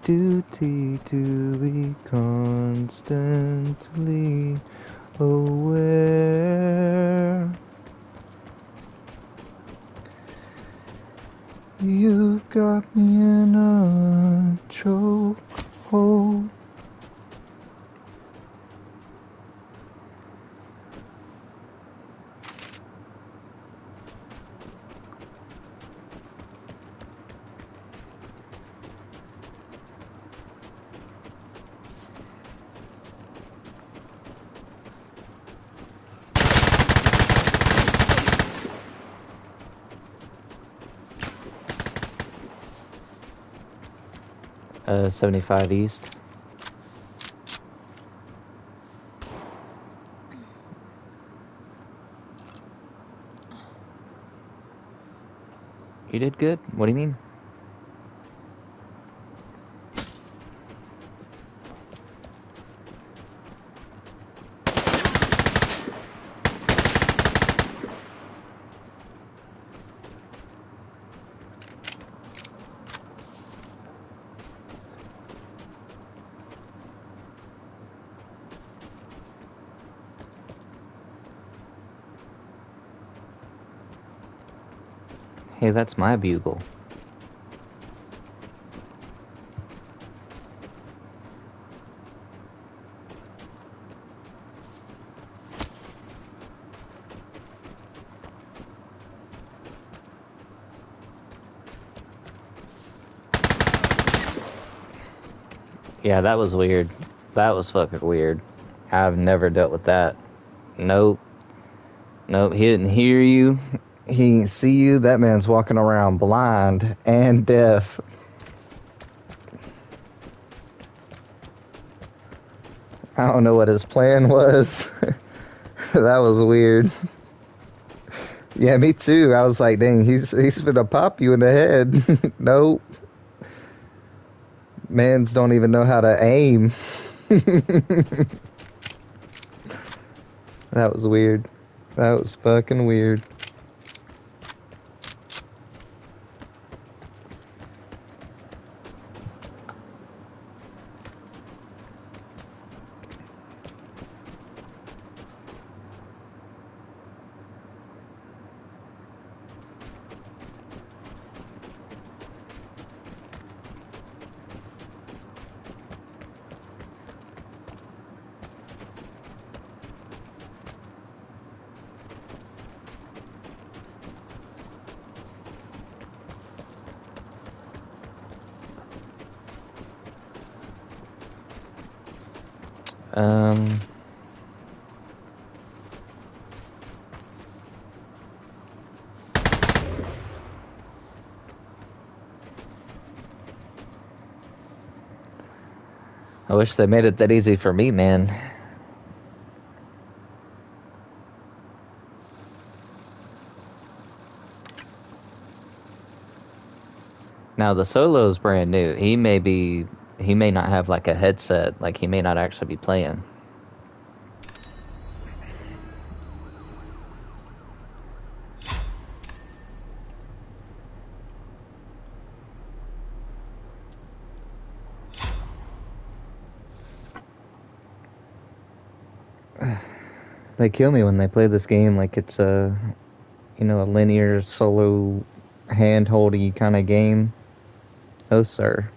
duty to be constantly aware, you've got me 75 east. You did good? What do you mean? Hey, that's my bugle. Yeah, that was weird. That was fucking weird. I've never dealt with that. Nope. Nope, he didn't hear you. He didn't see you. That man's walking around blind and deaf. I don't know what his plan was. That was weird. Yeah, me too. I was like, dang, he's gonna pop you in the head. Nope. Mans don't even know how to aim. That was weird. That was fucking weird. I wish they made it that easy for me, man. Now the solo's brand new. He may not have like a headset, like he may not actually be playing. They kill me when they play this game like it's a linear solo hand-holdy kind of game. No sir.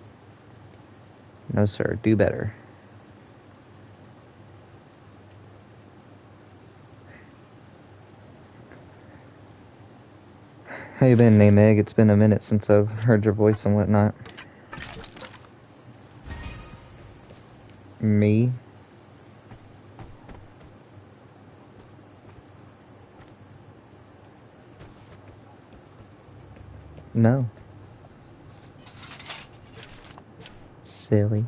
No sir, do better. How you been, Name Egg? It's been a minute since I've heard your voice and whatnot. Me? No. Silly.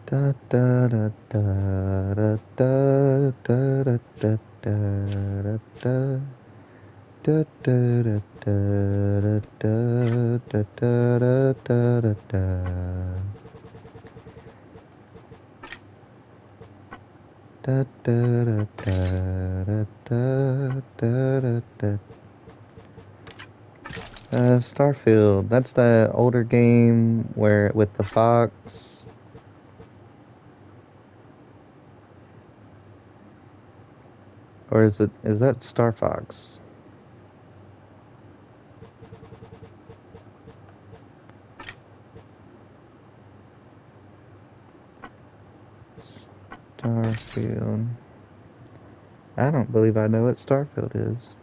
Da da da da da da da da da da da. Da da da da da da da da da da. Da da da da da da da. Starfield. That's the older game where with the fox. Or is that Star Fox? Starfield. I don't believe I know what Starfield is.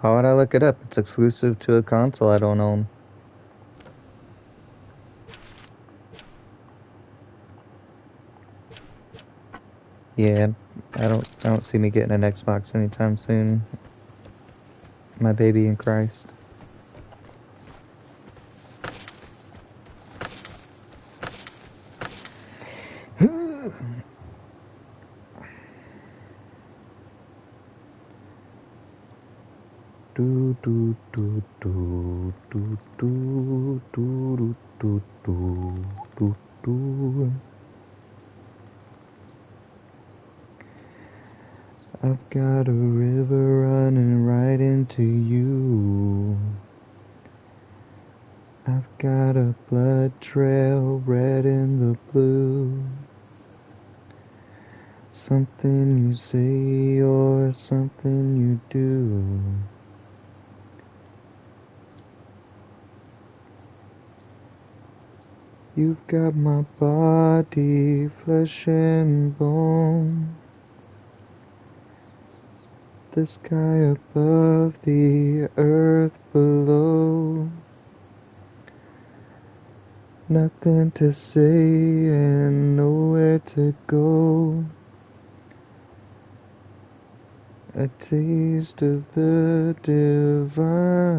How would I look it up? It's exclusive to a console I don't own. Yeah, I don't see me getting an Xbox anytime soon. My baby in Christ. Do do do do do do do do do do do. I've got a river running right into you. I've got a blood trail red in the blue. Something you say or something you do. You've got my body, flesh and bone. The sky above, the earth below. Nothing to say and nowhere to go. A taste of the divine.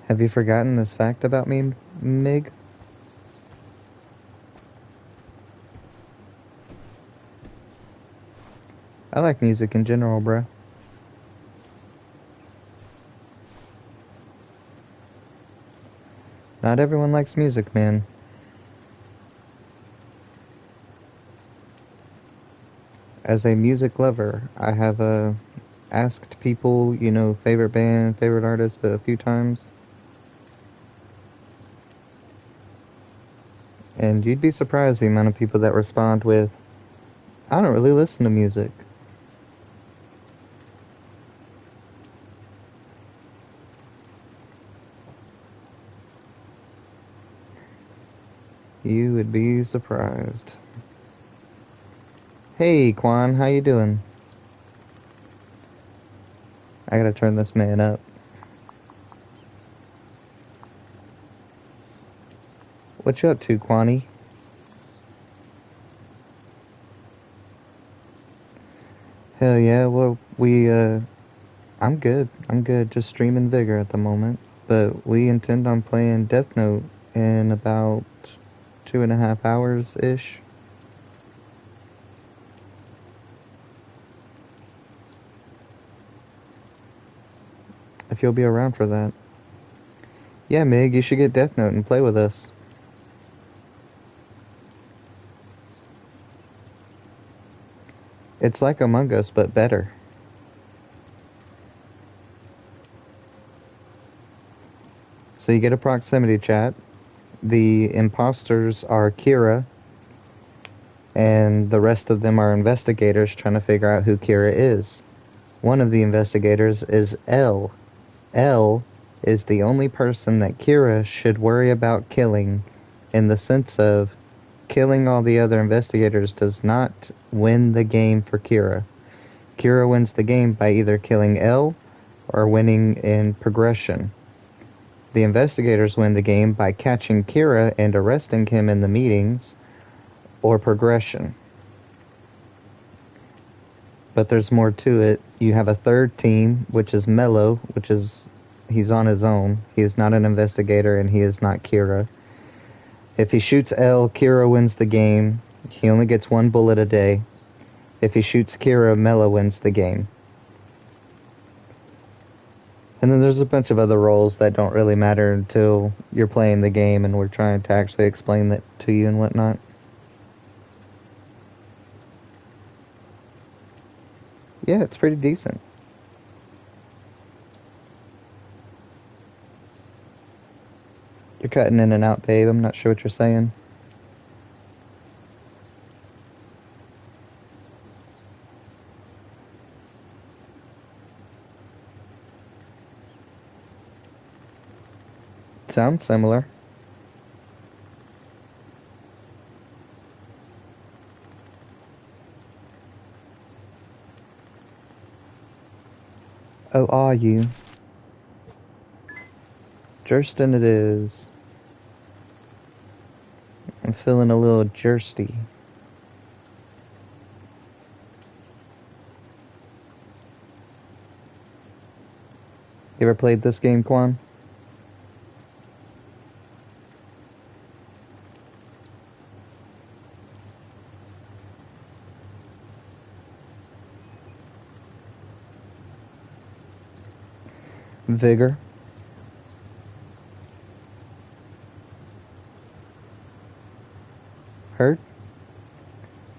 Have you forgotten this fact about me, Mig? I like music in general, bruh. Not everyone likes music, man. As a music lover, I have asked people, favorite band, favorite artist a few times. And you'd be surprised the amount of people that respond with, I don't really listen to music. You would be surprised. Hey, Quan, how you doing? I gotta turn this man up. What you up to, Quani? Hell yeah, well, I'm good. I'm good. Just streaming Vigor at the moment. But we intend on playing Death Note in about 2.5 hours-ish. If you'll be around for that. Yeah, Mig, you should get Death Note and play with us. It's like Among Us, but better. So you get a proximity chat. The imposters are Kira, and the rest of them are investigators trying to figure out who Kira is. One of the investigators is L. L is the only person that Kira should worry about killing, in the sense of killing all the other investigators does not win the game for Kira. Kira wins the game by either killing L or winning in progression. The investigators win the game by catching Kira and arresting him in the meetings, or progression. But there's more to it. You have a third team, which is Mello, he's on his own. He is not an investigator and he is not Kira. If he shoots L, Kira wins the game. He only gets one bullet a day. If he shoots Kira, Mello wins the game. And then there's a bunch of other roles that don't really matter until you're playing the game and we're trying to actually explain that to you and whatnot. Yeah, it's pretty decent. You're cutting in and out, babe. I'm not sure what you're saying. Sounds similar. Oh, are you? Jurston it is. I'm feeling a little jursty. You ever played this game, Quan? Vigor. Hurt?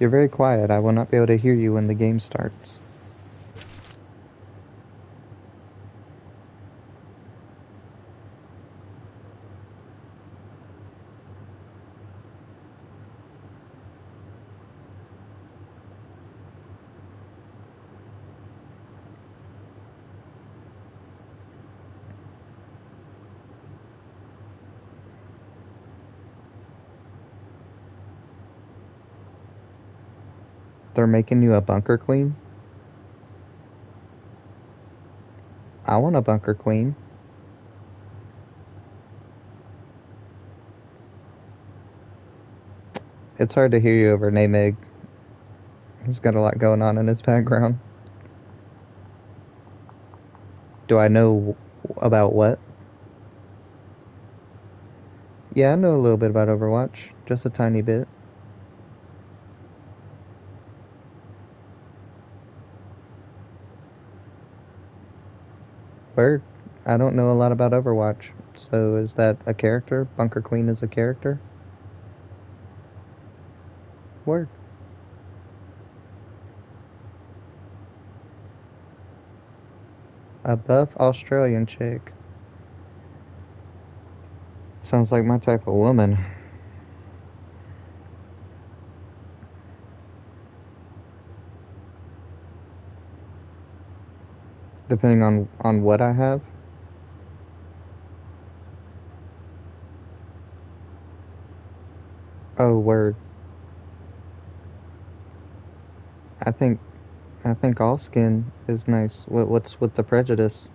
You're very quiet. I will not be able to hear you when the game starts. They're making you a bunker queen? I want a bunker queen. It's hard to hear you over Nameg. He's got a lot going on in his background. Do I know about what? Yeah, I know a little bit about Overwatch. Just a tiny bit. Word. I don't know a lot about Overwatch. So is that a character? Bunker Queen is a character? Word. A buff Australian chick. Sounds like my type of woman. Depending on what I have. Oh, word. I think I think all skin is nice. What's with the prejudice?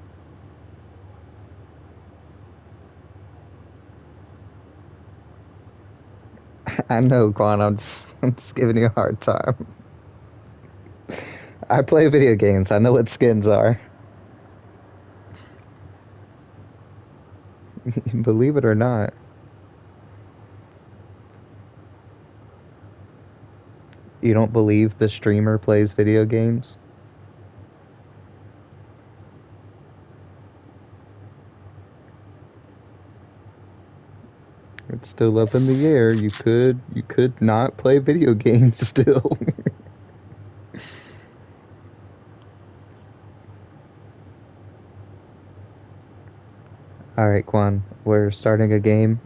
I know, Quan. I'm just giving you a hard time. I play video games. I know what skins are. Believe it or not. You don't believe the streamer plays video games? It's still up in the air. You could not play video games still. All right, Quan. We're starting a game.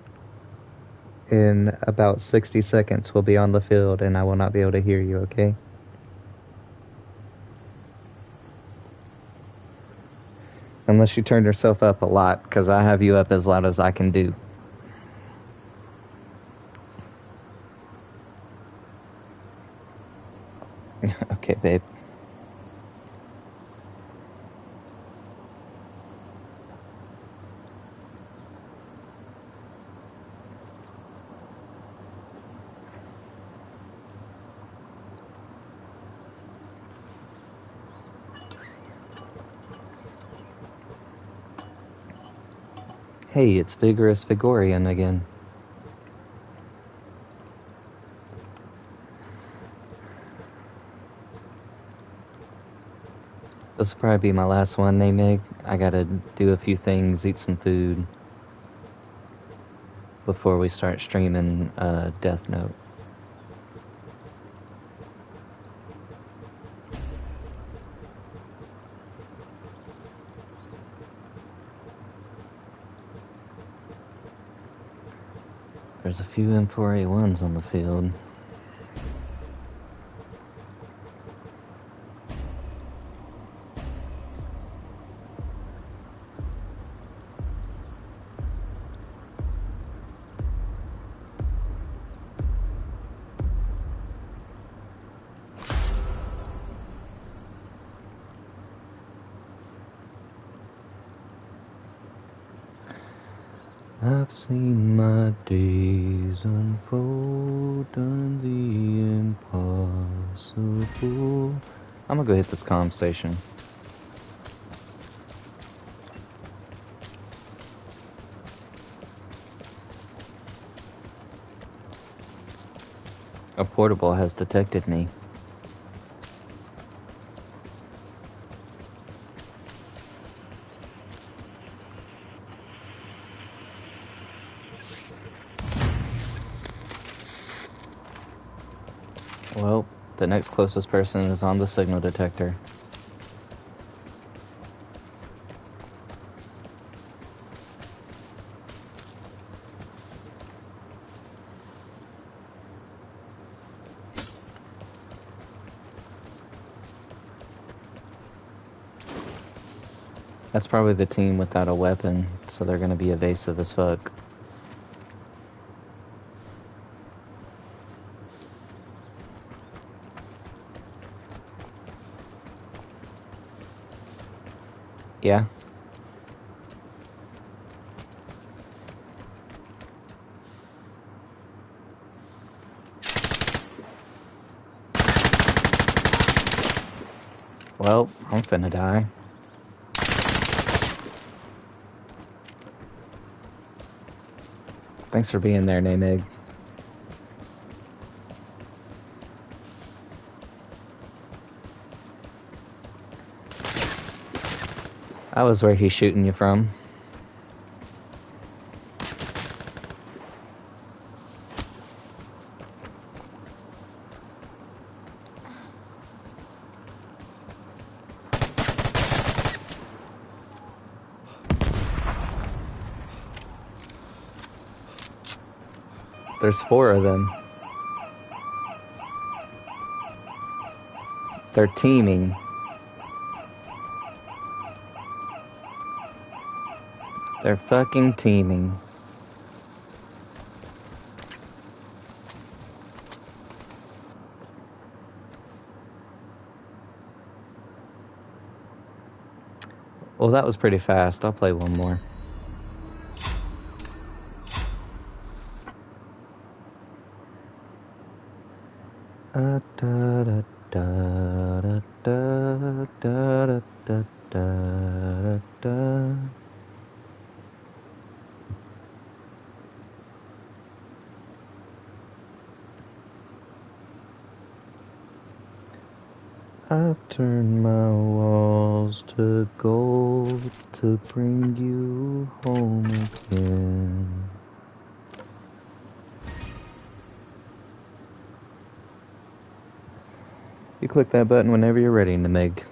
In about 60 seconds, we'll be on the field, and I will not be able to hear you. Okay? Unless you turn yourself up a lot, because I have you up as loud as I can do. Okay, babe. Hey, it's Vigorous Vigorian again. This will probably be my last one, Namig. I gotta do a few things, eat some food before we start streaming Death Note. There's a few M4A1s on the field. I've seen my days unfold, done the impossible. I'm gonna go hit this comm station. A portable has detected me. Well, the next closest person is on the signal detector. That's probably the team without a weapon, so they're gonna be evasive as fuck. Yeah? Well, I'm finna die. Thanks for being there, Namig. I was where he's shooting you from. There's 4 of them. They're teaming. They're fucking teaming. Well, that was pretty fast. I'll play one more. Da da da da da da da da da. I've turned my walls to gold to bring you home again. You click that button whenever you're ready, Namig.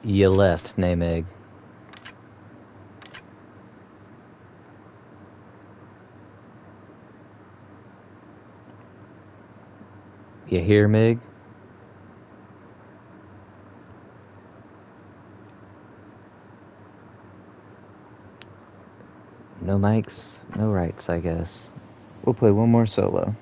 You left, Nameg. You hear, Mig? No mics, no rights, I guess. We'll play one more solo.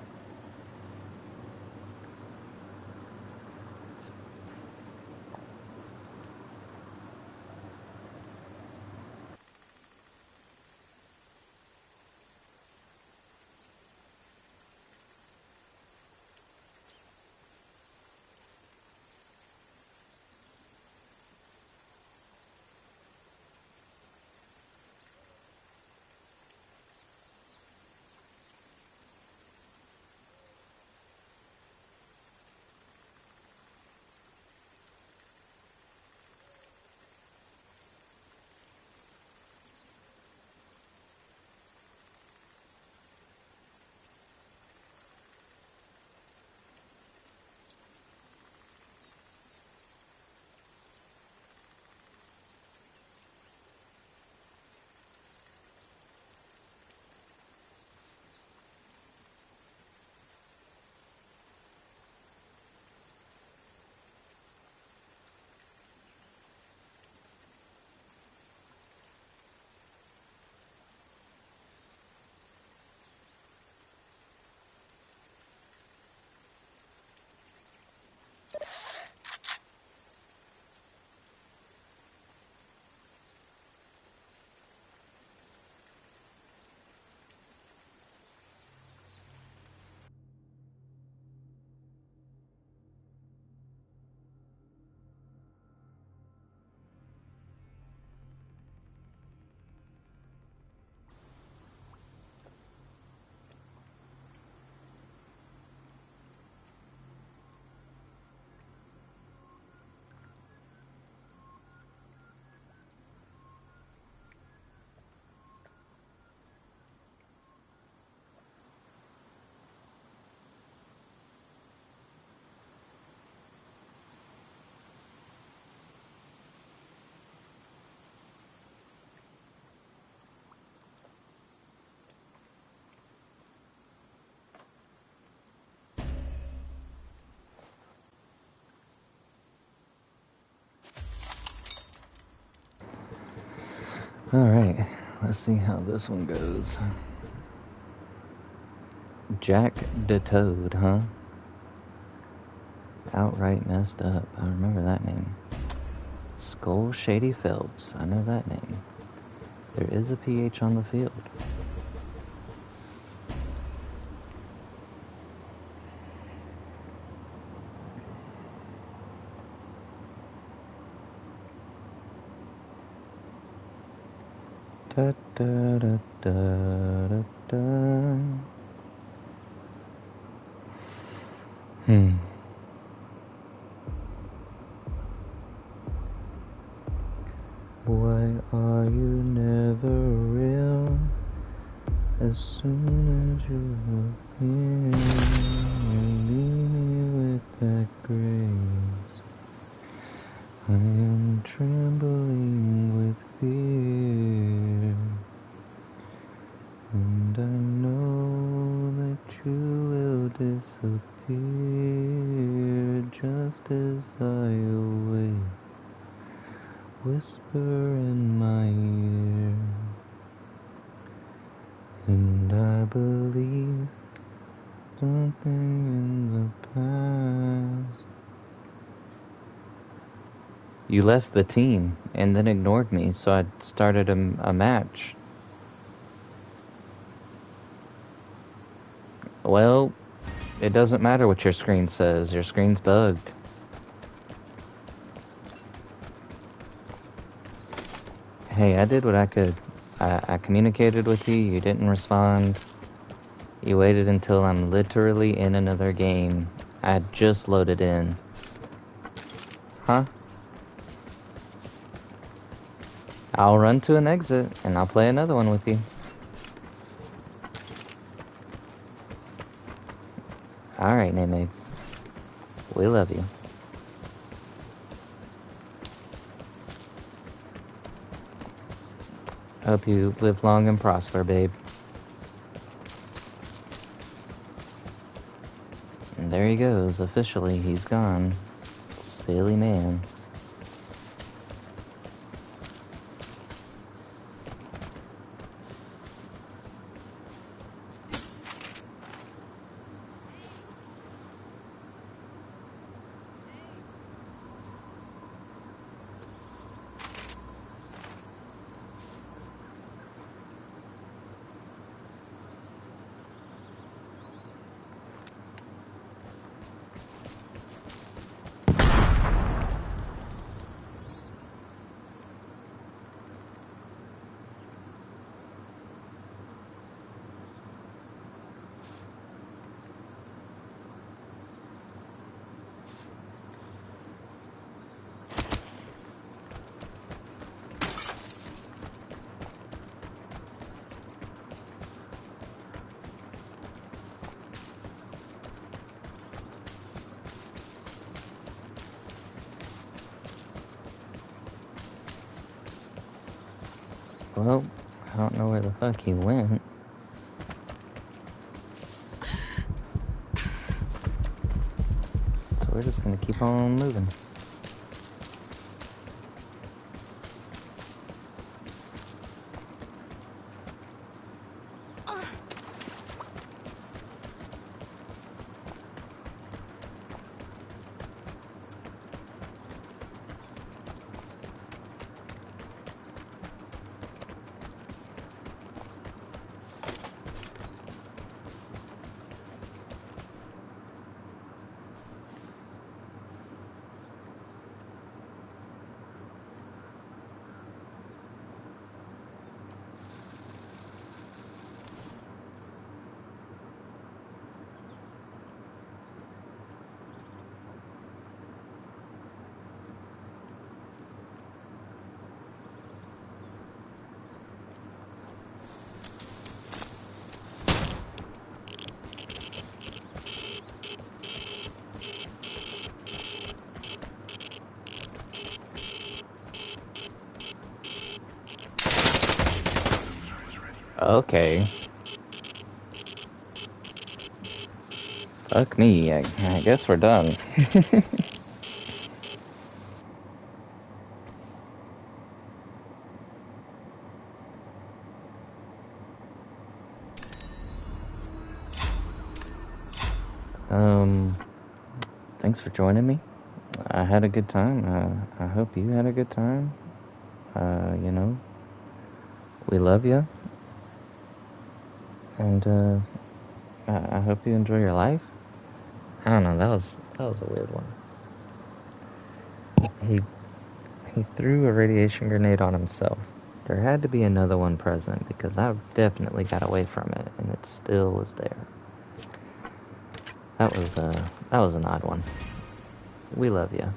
Alright, let's see how this one goes. Jack the Toad, huh? Outright messed up. I remember that name. Skull Shady Phelps. I know that name. There is a PH on the field. Da, da, da, da, da, da. Why are you never real? As soon as you appear, you leave me with that grace. I am trembling with fear, and I know that you will disappear just as I await. Whisper in my ear, and I believe something in the past. You left the team and then ignored me, so I started a match. Well, it doesn't matter what your screen says. Your screen's bugged. Hey, I did what I could. I communicated with you. You didn't respond. You waited until I'm literally in another game. I just loaded in. Huh? I'll run to an exit, and I'll play another one with you. Alright, Name. We love you. Hope you live long and prosper, babe. And there he goes, officially, he's gone. Silly man. Well, I don't know where the fuck he went. So we're just gonna keep on moving. Okay. Fuck me, I guess we're done. Thanks for joining me. I had a good time. I hope you had a good time. You know, we love you. And, I hope you enjoy your life. I don't know, that was a weird one. He threw a radiation grenade on himself. There had to be another one present because I definitely got away from it and it still was there. That was an odd one. We love you.